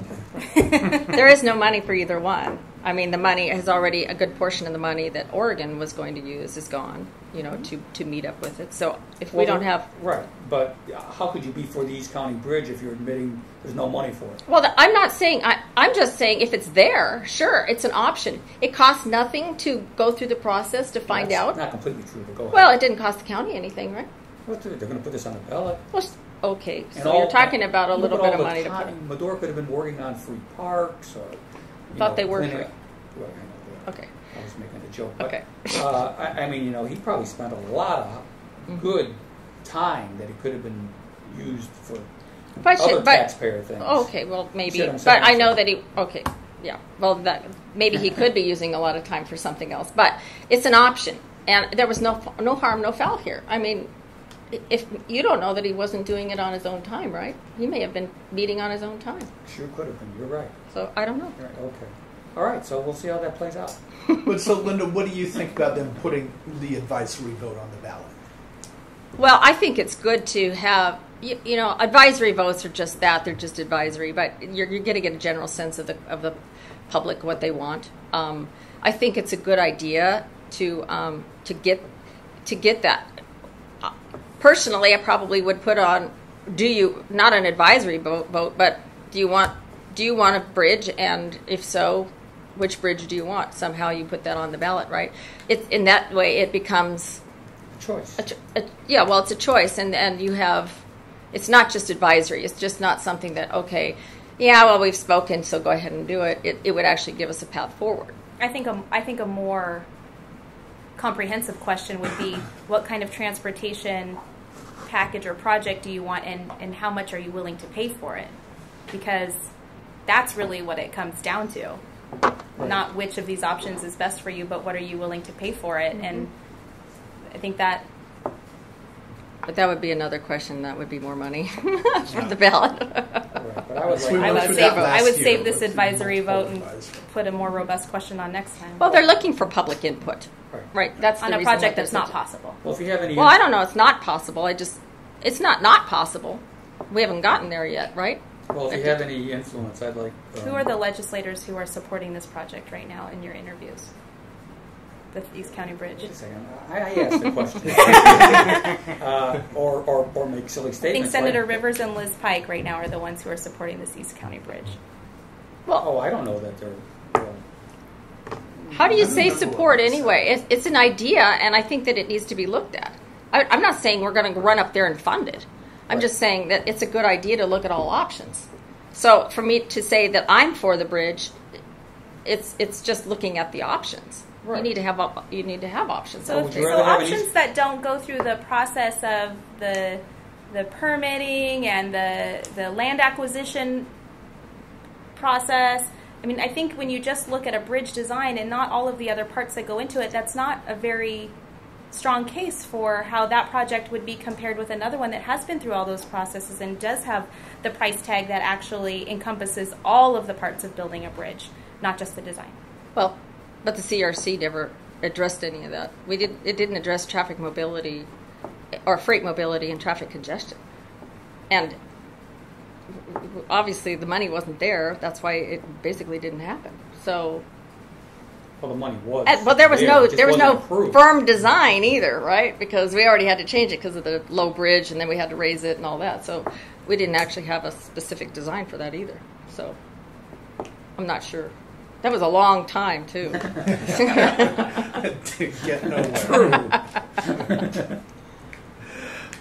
okay. There is no money for either one. I mean, the money has already, a good portion of the money that Oregon was going to use is gone, to meet up with it. So if we don't have... Right, but how could you be for the East County Bridge if you're admitting there's no money for it? Well, I'm not saying, I'm just saying if it's there, sure, it's an option. It costs nothing to go through the process to find out. Not completely true, but go ahead. Well, it didn't cost the county anything, right? Well, they're going to put this on the ballot. Well, okay, so you're talking about a little bit of money to put in. Medora could have been working on free parks or... Thought they were free. Well, I know that. Okay. I was making a joke. But, okay. I mean, he probably spent a lot of good time that he could have been used for other taxpayer things. Okay, well, maybe. But I know that he... Okay, yeah. Well, maybe he could be using a lot of time for something else. But it's an option. And there was no harm, no foul here. I mean... If you don't know that he wasn't doing it on his own time, right? He may have been meeting on his own time. Sure could have been. You're right. So I don't know. Right, okay. All right. So we'll see how that plays out. But so, Lynda, what do you think about them putting the advisory vote on the ballot? Well, I think it's good to have. Advisory votes are just that; they're just advisory. But you're going to get a general sense of the public what they want. I think it's a good idea to get that. Personally, I probably would put on, not an advisory vote, but do you want a bridge, and if so, which bridge do you want? Somehow you put that on the ballot, right? In that way, it becomes a choice. It's a choice, and you have, it's not just advisory. It's just not something that, okay, we've spoken, so go ahead and do it. It would actually give us a path forward. I think a more comprehensive question would be, what kind of transportation package or project do you want, and how much are you willing to pay for it? Because that's really what it comes down to. Right. Not which of these options is best for you, but what are you willing to pay for it? Mm-hmm. And I think that... But that would be another question. That would be more money for the ballot. Right, but I would save this advisory vote and put a more robust question on next time. Well, they're looking for public input. Right. That's on a project that's not possible. Well, if you have any... Well, I don't know. It's not possible. It's not possible. We haven't gotten there yet, right? Well, if you have any influence, I'd like... Who are the legislators who are supporting this project right now in your interviews? The East County Bridge. Wait a second. I asked the question. Or make silly I think statements. Senator like, Rivers and Liz Pike right now are the ones who are supporting this East County Bridge. Well, I don't know that they're... How do you say support anyway? It's an idea, and I think that it needs to be looked at. I'm not saying we're going to run up there and fund it. I'm just saying that it's a good idea to look at all options. So for me to say that I'm for the bridge, it's just looking at the options. Right. You need to have options. So, would you so rather have options that don't go through the process of the permitting and the land acquisition process. I mean, I think when you just look at a bridge design and not all of the other parts that go into it, that's not a very strong case for how that project would be compared with another one that has been through all those processes and does have the price tag that actually encompasses all of the parts of building a bridge, not just the design. Well, but the CRC never addressed any of that. It didn't address traffic mobility or freight mobility and traffic congestion. And obviously the money wasn't there. That's why it basically didn't happen. So, well, the money was. well, there was no approved. firm design either, right? Because we already had to change it because of the low bridge, and then we had to raise it and all that. So we didn't actually have a specific design for that either. So I'm not sure. That was a long time too. To get nowhere.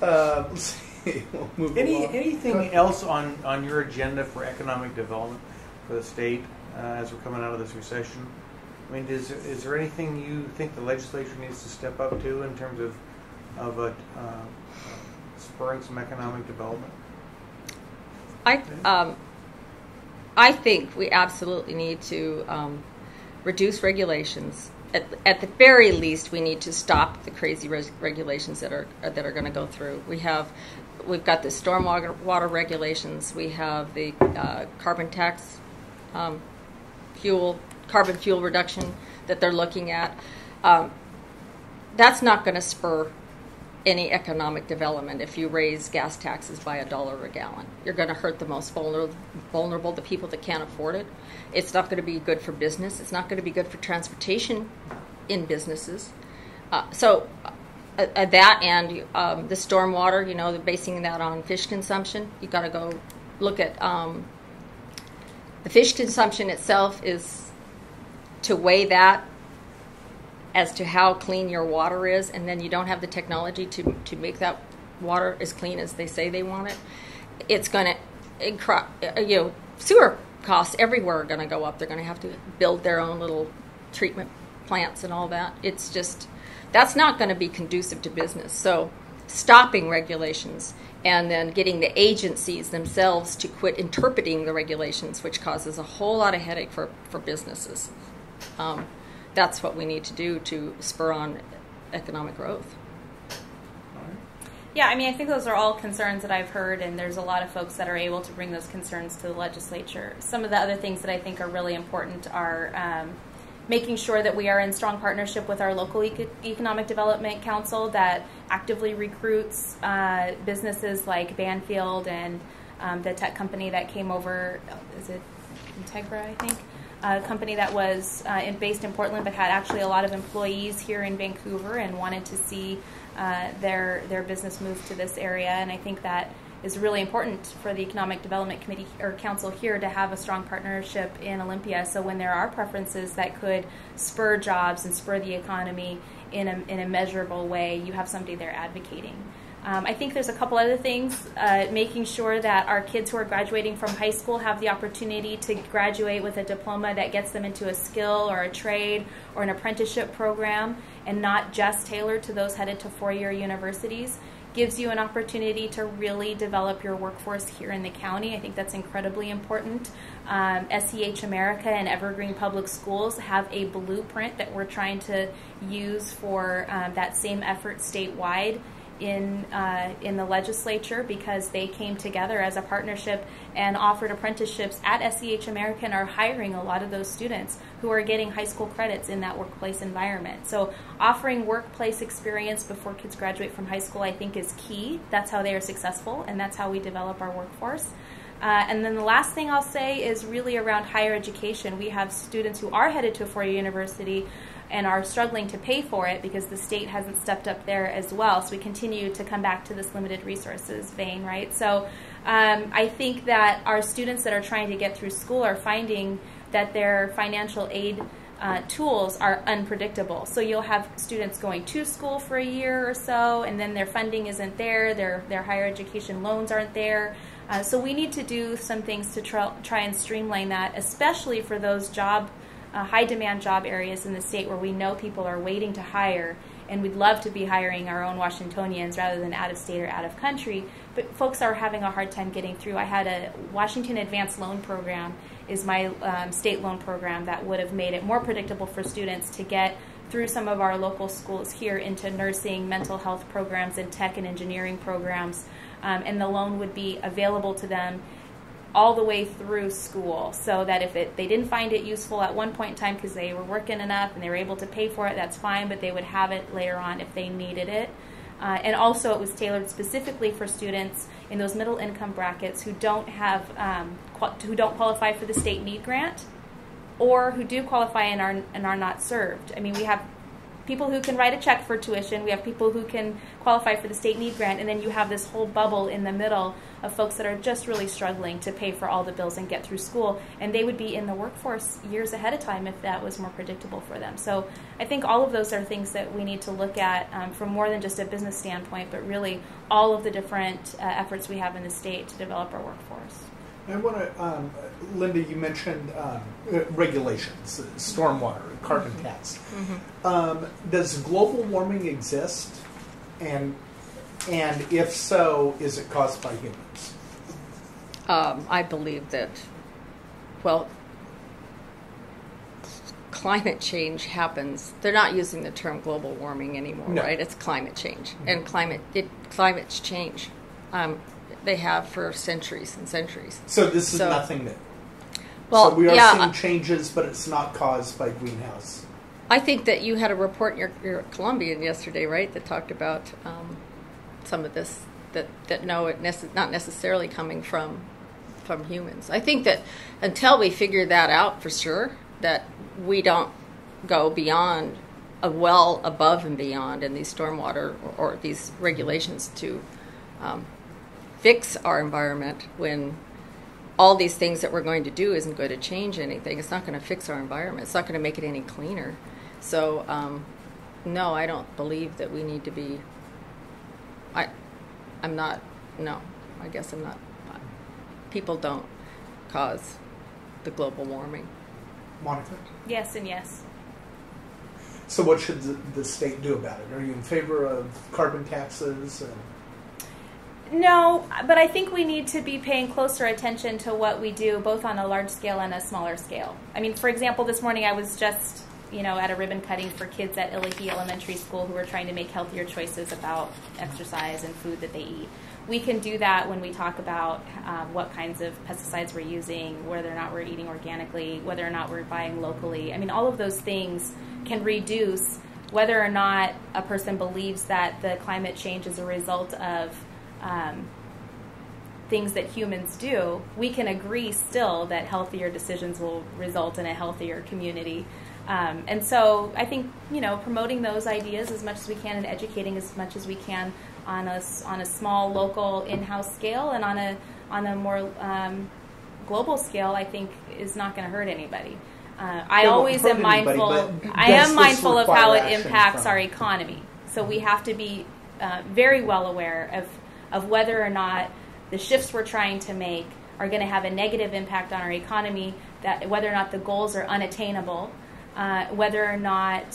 Let's see. We'll move along. Anything else on your agenda for economic development for the state as we're coming out of this recession? I mean, is there anything you think the legislature needs to step up to in terms of spurring some economic development? I think we absolutely need to reduce regulations. At the very least, we need to stop the crazy regulations that are going to go through. We've got the stormwater regulations. We have the carbon tax, carbon fuel reduction that they're looking at. That's not going to spur any economic development if you raise gas taxes by $1 a gallon. You're going to hurt the most vulnerable, the people that can't afford it. It's not going to be good for business. It's not going to be good for transportation in businesses. So that and the stormwater, they're basing that on fish consumption. You've got to go look at the fish consumption itself is to weigh that as to how clean your water is, and then you don't have the technology to make that water as clean as they say they want it. It's going to, sewer costs everywhere are going to go up. They're going to have to build their own little treatment plants and all that. It's just, that's not going to be conducive to business. So stopping regulations and then getting the agencies themselves to quit interpreting the regulations, which causes a whole lot of headache for businesses. That's what we need to do to spur on economic growth. Yeah, I mean, I think those are all concerns that I've heard, and there's a lot of folks that are able to bring those concerns to the legislature. Some of the other things that I think are really important are making sure that we are in strong partnership with our local economic development council that actively recruits businesses like Banfield and the tech company that came over, is it Integra, I think? A company that was based in Portland but had actually a lot of employees here in Vancouver and wanted to see their business move to this area. And I think that is really important for the Economic Development Committee or Council here to have a strong partnership in Olympia. So when there are preferences that could spur jobs and spur the economy in a measurable way, you have somebody there advocating. I think there's a couple other things, making sure that our kids who are graduating from high school have the opportunity to graduate with a diploma that gets them into a skill or a trade or an apprenticeship program and not just tailored to those headed to four-year universities. Gives you an opportunity to really develop your workforce here in the county. I think that's incredibly important. SEH America and Evergreen Public Schools have a blueprint that we're trying to use for that same effort statewide in the legislature, because they came together as a partnership and offered apprenticeships at SEH America and are hiring a lot of those students who are getting high school credits in that workplace environment. So offering workplace experience before kids graduate from high school, I think, is key. That's how they are successful, and that's how we develop our workforce. And then the last thing I'll say is really around higher education. We have students who are headed to a four-year university and are struggling to pay for it because the state hasn't stepped up there as well. So we continue to come back to this limited resources vein, right? So I think that our students that are trying to get through school are finding that their financial aid tools are unpredictable. So you'll have students going to school for a year or so, and then their funding isn't there, their higher education loans aren't there. So we need to do some things to try and streamline that, especially for those high-demand job areas in the state where we know people are waiting to hire, and we'd love to be hiring our own Washingtonians rather than out-of-state or out-of-country, but folks are having a hard time getting through. I had a Washington Advanced Loan Program is my state loan program that would have made it more predictable for students to get through some of our local schools here into nursing, mental health programs, and tech and engineering programs, and the loan would be available to them all the way through school, so that if they didn't find it useful at one point in time because they were working enough and they were able to pay for it, that's fine, but they would have it later on if they needed it. And also it was tailored specifically for students in those middle income brackets who don't have who don't qualify for the state need grant, or who do qualify and are not served. I mean, we have people who can write a check for tuition, we have people who can qualify for the state need grant, and then you have this whole bubble in the middle of folks that are just really struggling to pay for all the bills and get through school, and they would be in the workforce years ahead of time if that was more predictable for them. So I think all of those are things that we need to look at from more than just a business standpoint, but really all of the different efforts we have in the state to develop our workforce. I want to, Lynda, you mentioned regulations, stormwater, carbon tax. Does global warming exist? And if so, is it caused by humans? I believe that, well, climate change happens. They're not using the term global warming anymore, no. Right? It's climate change. And climate's change. They have for centuries and centuries. So this is nothing new. Well, so we are seeing changes, but it's not caused by greenhouse. I think that you had a report in your Columbian yesterday, right, that talked about some of this, that no, it's not necessarily coming from humans. I think that until we figure that out for sure, that we don't go beyond well above and beyond in these stormwater or these regulations to fix our environment, when all these things that we're going to do isn't going to change anything. It's not going to fix our environment. It's not going to make it any cleaner. So, no, I don't believe that we need to be. I'm not. No, I guess I'm not. People don't cause the global warming. Monica? Yes and yes. So what should the state do about it? Are you in favor of carbon taxes? No, but I think we need to be paying closer attention to what we do, both on a large scale and a smaller scale. I mean, for example, this morning I was just, at a ribbon cutting for kids at Illahee Elementary School who are trying to make healthier choices about exercise and food that they eat. We can do that when we talk about what kinds of pesticides we're using, whether or not we're eating organically, whether or not we're buying locally. I mean, all of those things can reduce whether or not a person believes that the climate change is a result of things that humans do. We can agree still that healthier decisions will result in a healthier community. And so I think, promoting those ideas as much as we can and educating as much as we can on a small local in-house scale and on a more global scale, I think is not going to hurt anybody. I always am mindful. I am mindful of how it impacts our economy. So we have to be very well aware of whether or not the shifts we're trying to make are going to have a negative impact on our economy, that whether or not the goals are unattainable, whether or not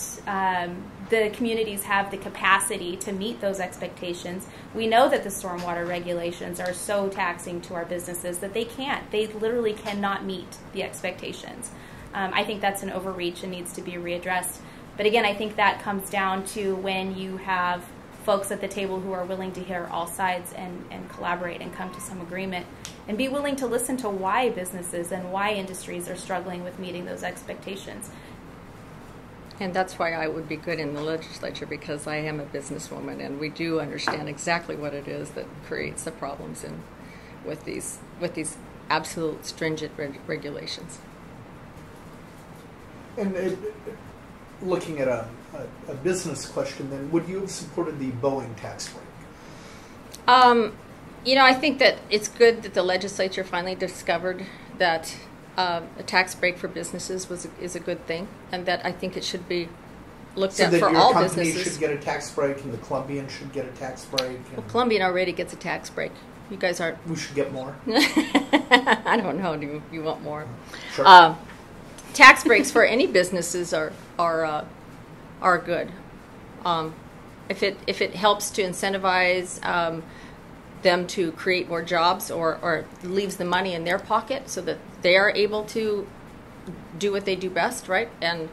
the communities have the capacity to meet those expectations. We know that the stormwater regulations are so taxing to our businesses that they literally cannot meet the expectations. I think that's an overreach and needs to be readdressed. But again, I think that comes down to when you have folks at the table who are willing to hear all sides and collaborate and come to some agreement and be willing to listen to why businesses and why industries are struggling with meeting those expectations. And that's why I would be good in the legislature, because I am a businesswoman and we do understand exactly what it is that creates the problems with these absolute stringent regulations. And looking at a business question, then, would you have supported the Boeing tax break? I think that it's good that the legislature finally discovered that a tax break for businesses is a good thing, and that I think it should be looked at for all businesses. So that your company should get a tax break, and the Columbian should get a tax break. Well, Columbian already gets a tax break. You guys aren't. We should get more. I don't know. Do you want more? Sure. Tax breaks for any businesses are good. If it helps to incentivize them to create more jobs, or leaves the money in their pocket so that they are able to do what they do best, right, and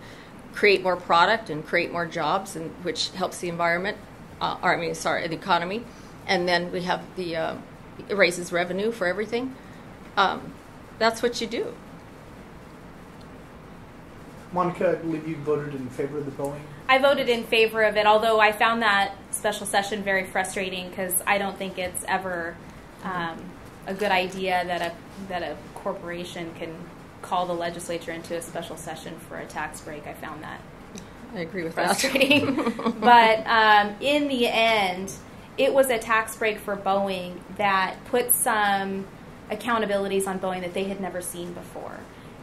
create more product and create more jobs, and which helps the environment, the economy, and then we have it raises revenue for everything. That's what you do. Monica, I believe you voted in favor of the Boeing. I voted in favor of it, although I found that special session very frustrating because I don't think it's ever a good idea that a corporation can call the legislature into a special session for a tax break. I found that I agree with frustrating. that. But in the end, it was a tax break for Boeing that put some accountabilities on Boeing that they had never seen before.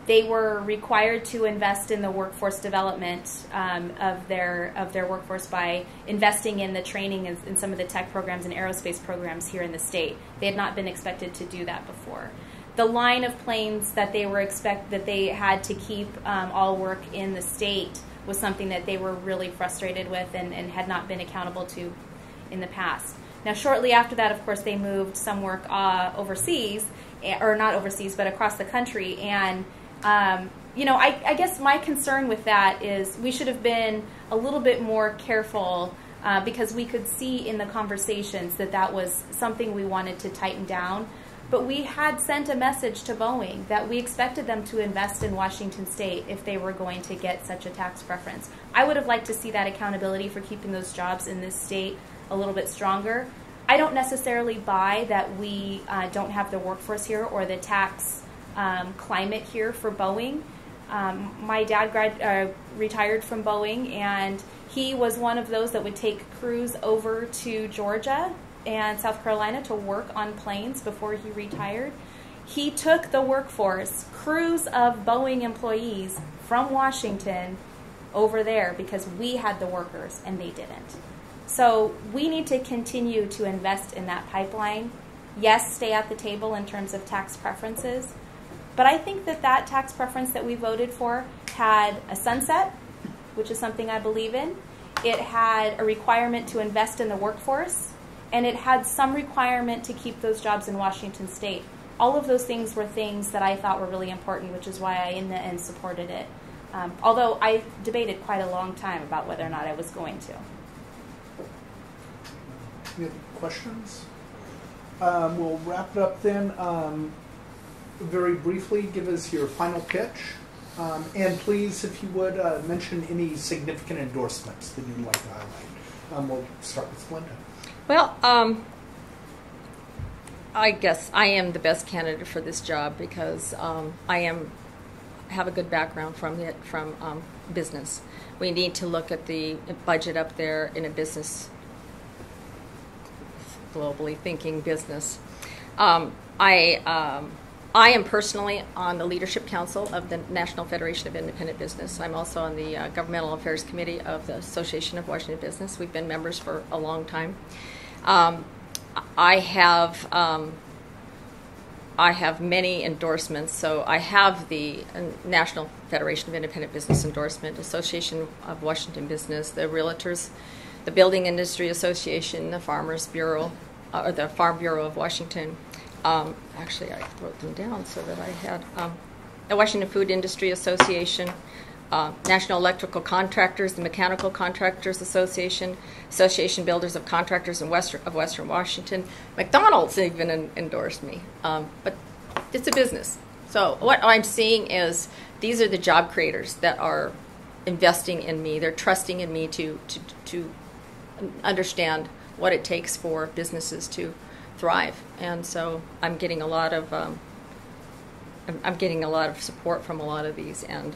They were required to invest in the workforce development of their workforce by investing in the training in some of the tech programs and aerospace programs here in the state. They had not been expected to do that before. The line of planes that they had to keep all work in the state was something that they were really frustrated with and had not been accountable to in the past. Now, shortly after that, of course, they moved some work overseas, or not overseas, but across the country, and I guess my concern with that is we should have been a little bit more careful because we could see in the conversations that was something we wanted to tighten down. But we had sent a message to Boeing that we expected them to invest in Washington State if they were going to get such a tax preference. I would have liked to see that accountability for keeping those jobs in this state a little bit stronger. I don't necessarily buy that we don't have the workforce here or the tax climate here for Boeing. My dad retired from Boeing, and he was one of those that would take crews over to Georgia and South Carolina to work on planes before he retired. He took the workforce, crews of Boeing employees from Washington over there because we had the workers and they didn't. So we need to continue to invest in that pipeline. Yes, stay at the table in terms of tax preferences, but I think that tax preference that we voted for had a sunset, which is something I believe in. It had a requirement to invest in the workforce, and it had some requirement to keep those jobs in Washington State. All of those things were things that I thought were really important, which is why I, in the end, supported it. Although I debated quite a long time about whether or not I was going to. Any other questions? We'll wrap it up then. Very briefly, give us your final pitch. And please, if you would, mention any significant endorsements that you'd like to highlight. We'll start with Lynda. Well, I guess I am the best candidate for this job because I have a good background from business. We need to look at the budget up there in a business, globally thinking business. I am personally on the Leadership Council of the National Federation of Independent Business. I'm also on the Governmental Affairs Committee of the Association of Washington Business. We've been members for a long time. I have many endorsements. So I have the National Federation of Independent Business endorsement, Association of Washington Business, the Realtors, the Building Industry Association, the Farmers Bureau, or the Farm Bureau of Washington. Actually, I wrote them down so that I had the Washington Food Industry Association, National Electrical Contractors, the Mechanical Contractors Association, Association Builders of Contractors of Western Washington. McDonald's even endorsed me, but it's a business. So what I'm seeing is these are the job creators that are investing in me. They're trusting in me to understand what it takes for businesses to thrive, and so I'm getting a lot of I'm getting a lot of support from a lot of these, and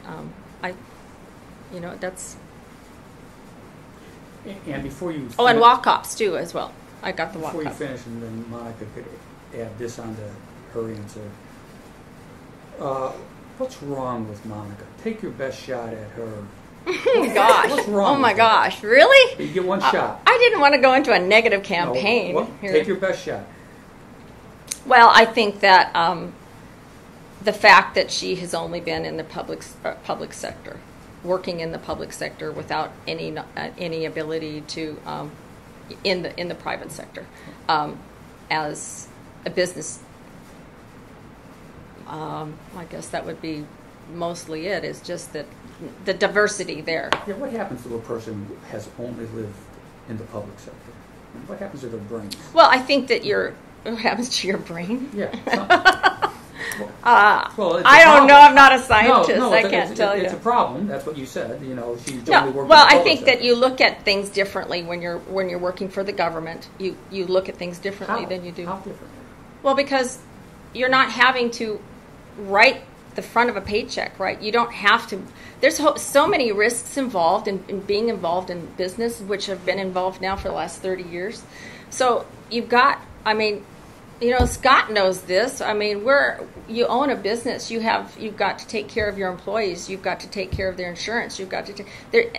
that's. And before you Oh, and walk-ups too as well. I got the walk-up. Before you finish, and then Monica could add this onto her answer. What's wrong with Monica? Take your best shot at her. Gosh. What's wrong? Oh my with gosh, really? You get one shot. I didn't want to go into a negative campaign. No, take your best shot. Well, I think that the fact that she has only been in the public sector, working in the public sector without any ability to in the private sector as a business, I guess that would be mostly it. Is just that the diversity there. Yeah, what happens to a person who has only lived in the public sector? What happens to their brain? Well, I think that what happens to your brain? Yeah. I don't know. I'm not a scientist. I can't tell you. It's a problem. That's what you said. She's only working. Well, I think that you look at things differently when you're working for the government. You look at things differently than you do. How different? Well, because you're not having to write the front of a paycheck, right? You don't have to. There's so many risks involved in being involved in business, which have been involved now for the last 30 years. So you've got. Scott knows this. You own a business. You've got to take care of your employees. You've got to take care of their insurance. You've got to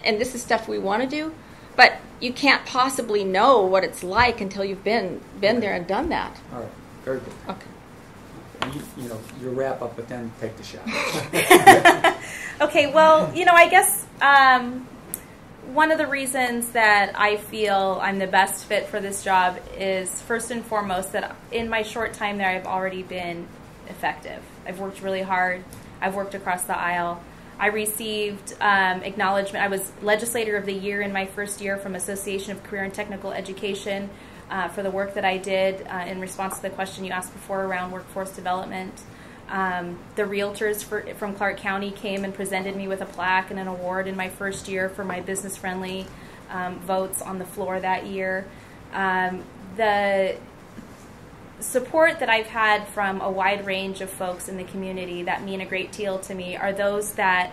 and this is stuff we want to do, but you can't possibly know what it's like until you've been there and done that. All right, very good. Okay. And you wrap up, but then take the shot. Okay. Well, I guess. One of the reasons that I feel I'm the best fit for this job is first and foremost that in my short time there I've already been effective. I've worked really hard. I've worked across the aisle. I received acknowledgement. I was Legislator of the Year in my first year from Association of Career and Technical Education for the work that I did in response to the question you asked before around workforce development. The realtors from Clark County came and presented me with a plaque and an award in my first year for my business-friendly votes on the floor that year. The support that I've had from a wide range of folks in the community that mean a great deal to me are those that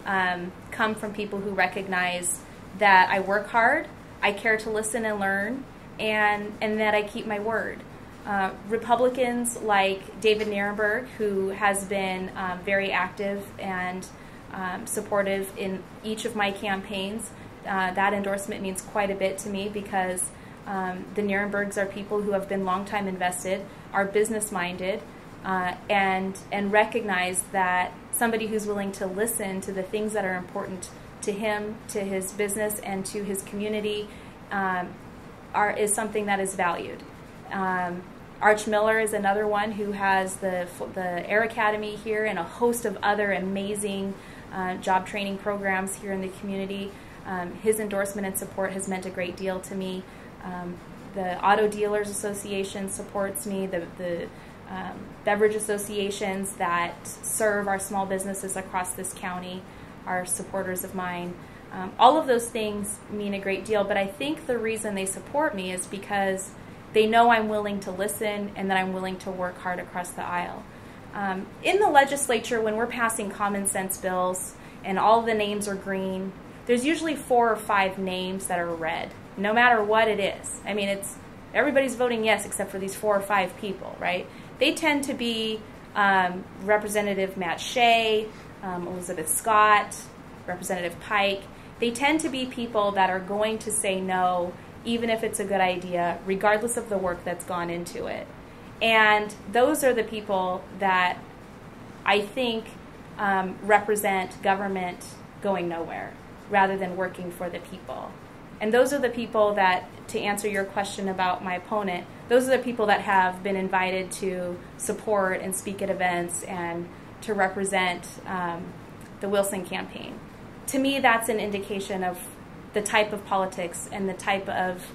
come from people who recognize that I work hard, I care to listen and learn, and that I keep my word. Republicans like David Nierenberg, who has been very active and supportive in each of my campaigns. That endorsement means quite a bit to me because the Nierenbergs are people who have been long-time invested, are business-minded, and recognize that somebody who's willing to listen to the things that are important to him, to his business, and to his community is something that is valued. Arch Miller is another one who has the Air Academy here and a host of other amazing job training programs here in the community. His endorsement and support has meant a great deal to me. The Auto Dealers Association supports me. The beverage associations that serve our small businesses across this county are supporters of mine. All of those things mean a great deal, but I think the reason they support me is because they know I'm willing to listen and that I'm willing to work hard across the aisle. In the legislature, when we're passing common sense bills and all the names are green, there's usually 4 or 5 names that are red, no matter what it is. Everybody's voting yes except for these 4 or 5 people, right? They tend to be Representative Matt Shea, Elizabeth Scott, Representative Pike. They tend to be people that are going to say no even if it's a good idea, regardless of the work that's gone into it. And those are the people that I think represent government going nowhere rather than working for the people. And those are the people that, to answer your question about my opponent, those are the people that have been invited to support and speak at events and to represent the Wilson campaign. To me, that's an indication of the type of politics and the type of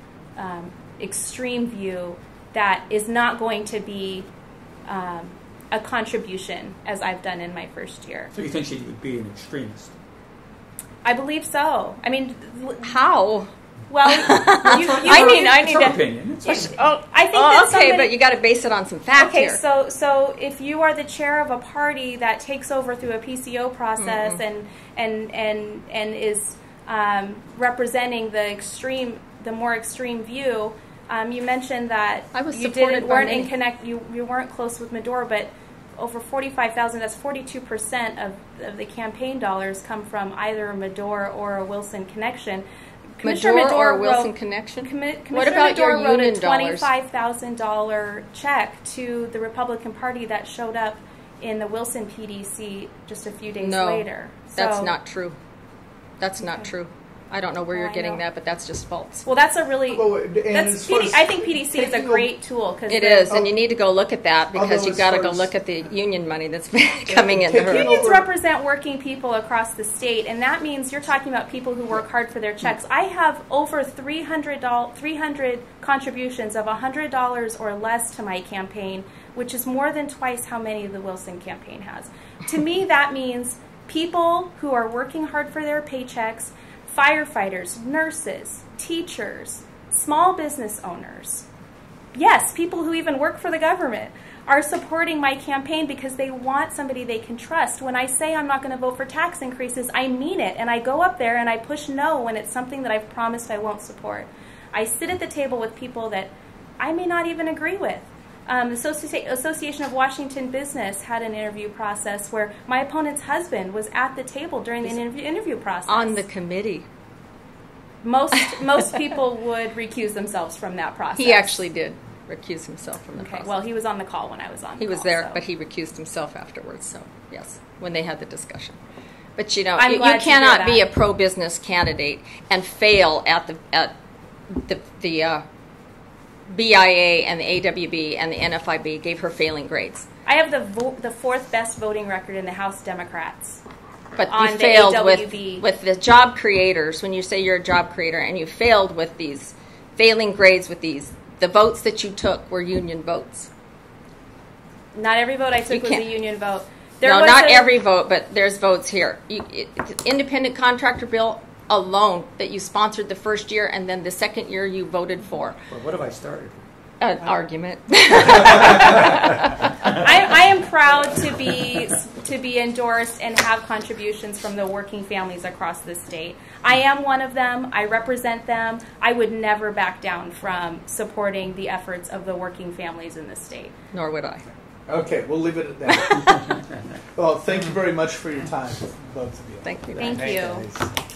extreme view that is not going to be a contribution as I've done in my first year. So you think she would be an extremist? I believe so. How? Well, I need It's her to. opinion. It's her opinion. I think that Okay, somebody, but you got to base it on some facts okay, here. so if you are the chair of a party that takes over through a PCO process and is representing the more extreme view, you mentioned that I was you you weren't close with Medora, but over 45,000, that's 42% of the campaign dollars come from either a Medora or a Wilson connection. Medora or Wilson connection? What about your Medora wrote a union dollars? $25,000 check to the Republican Party that showed up in the Wilson PDC just a few days later. That's So- not true. That's not true. I don't know where you're I getting know. that, but that's just false. Well, that's a really. Well, and as far as I think PDC is a taking great tool because It is, and you need to go look at that because Although you've as got to far go as- look at the union money that's coming into taking her. over- Unions represent working people across the state, and that means you're talking about people who work hard for their checks. I have over 300 contributions of $100 or less to my campaign, which is more than twice how many the Wilson campaign has. To me, that means people who are working hard for their paychecks, firefighters, nurses, teachers, small business owners, yes, people who even work for the government are supporting my campaign because they want somebody they can trust. When I say I'm not going to vote for tax increases, I mean it, and I go up there and I push no when it's something that I've promised I won't support. I sit at the table with people that I may not even agree with. The Association of Washington Business had an interview process where my opponent's husband was at the table during the interview process. On the committee. Most people would recuse themselves from that process. He actually did recuse himself from the Okay, process. well, he was on the call when I was on. He the was call, there, so. but he recused himself afterwards. So yes, when they had the discussion. But you know, I'm you glad to hear cannot be a that. pro-business candidate and fail at the BIA and the AWB and the NFIB gave her failing grades. I have the fourth best voting record in the House Democrats. But On you the failed AWB. with the job creators. When you say you're a job creator, and you failed with these failing grades with these, the votes that you took were union votes. Not every vote I took was a can't- union vote. No, was not a- every vote, but there's votes here. The independent contractor bill alone that you sponsored the first year, and then the second year you voted for. Well, what have I started? An argument. I am proud to be endorsed and have contributions from the working families across the state. I am one of them. I represent them. I would never back down from supporting the efforts of the working families in the state. Nor would I. Okay, we'll leave it at that. Well, thank you very much for your time, both of you. Thank you. Thank you. Guys.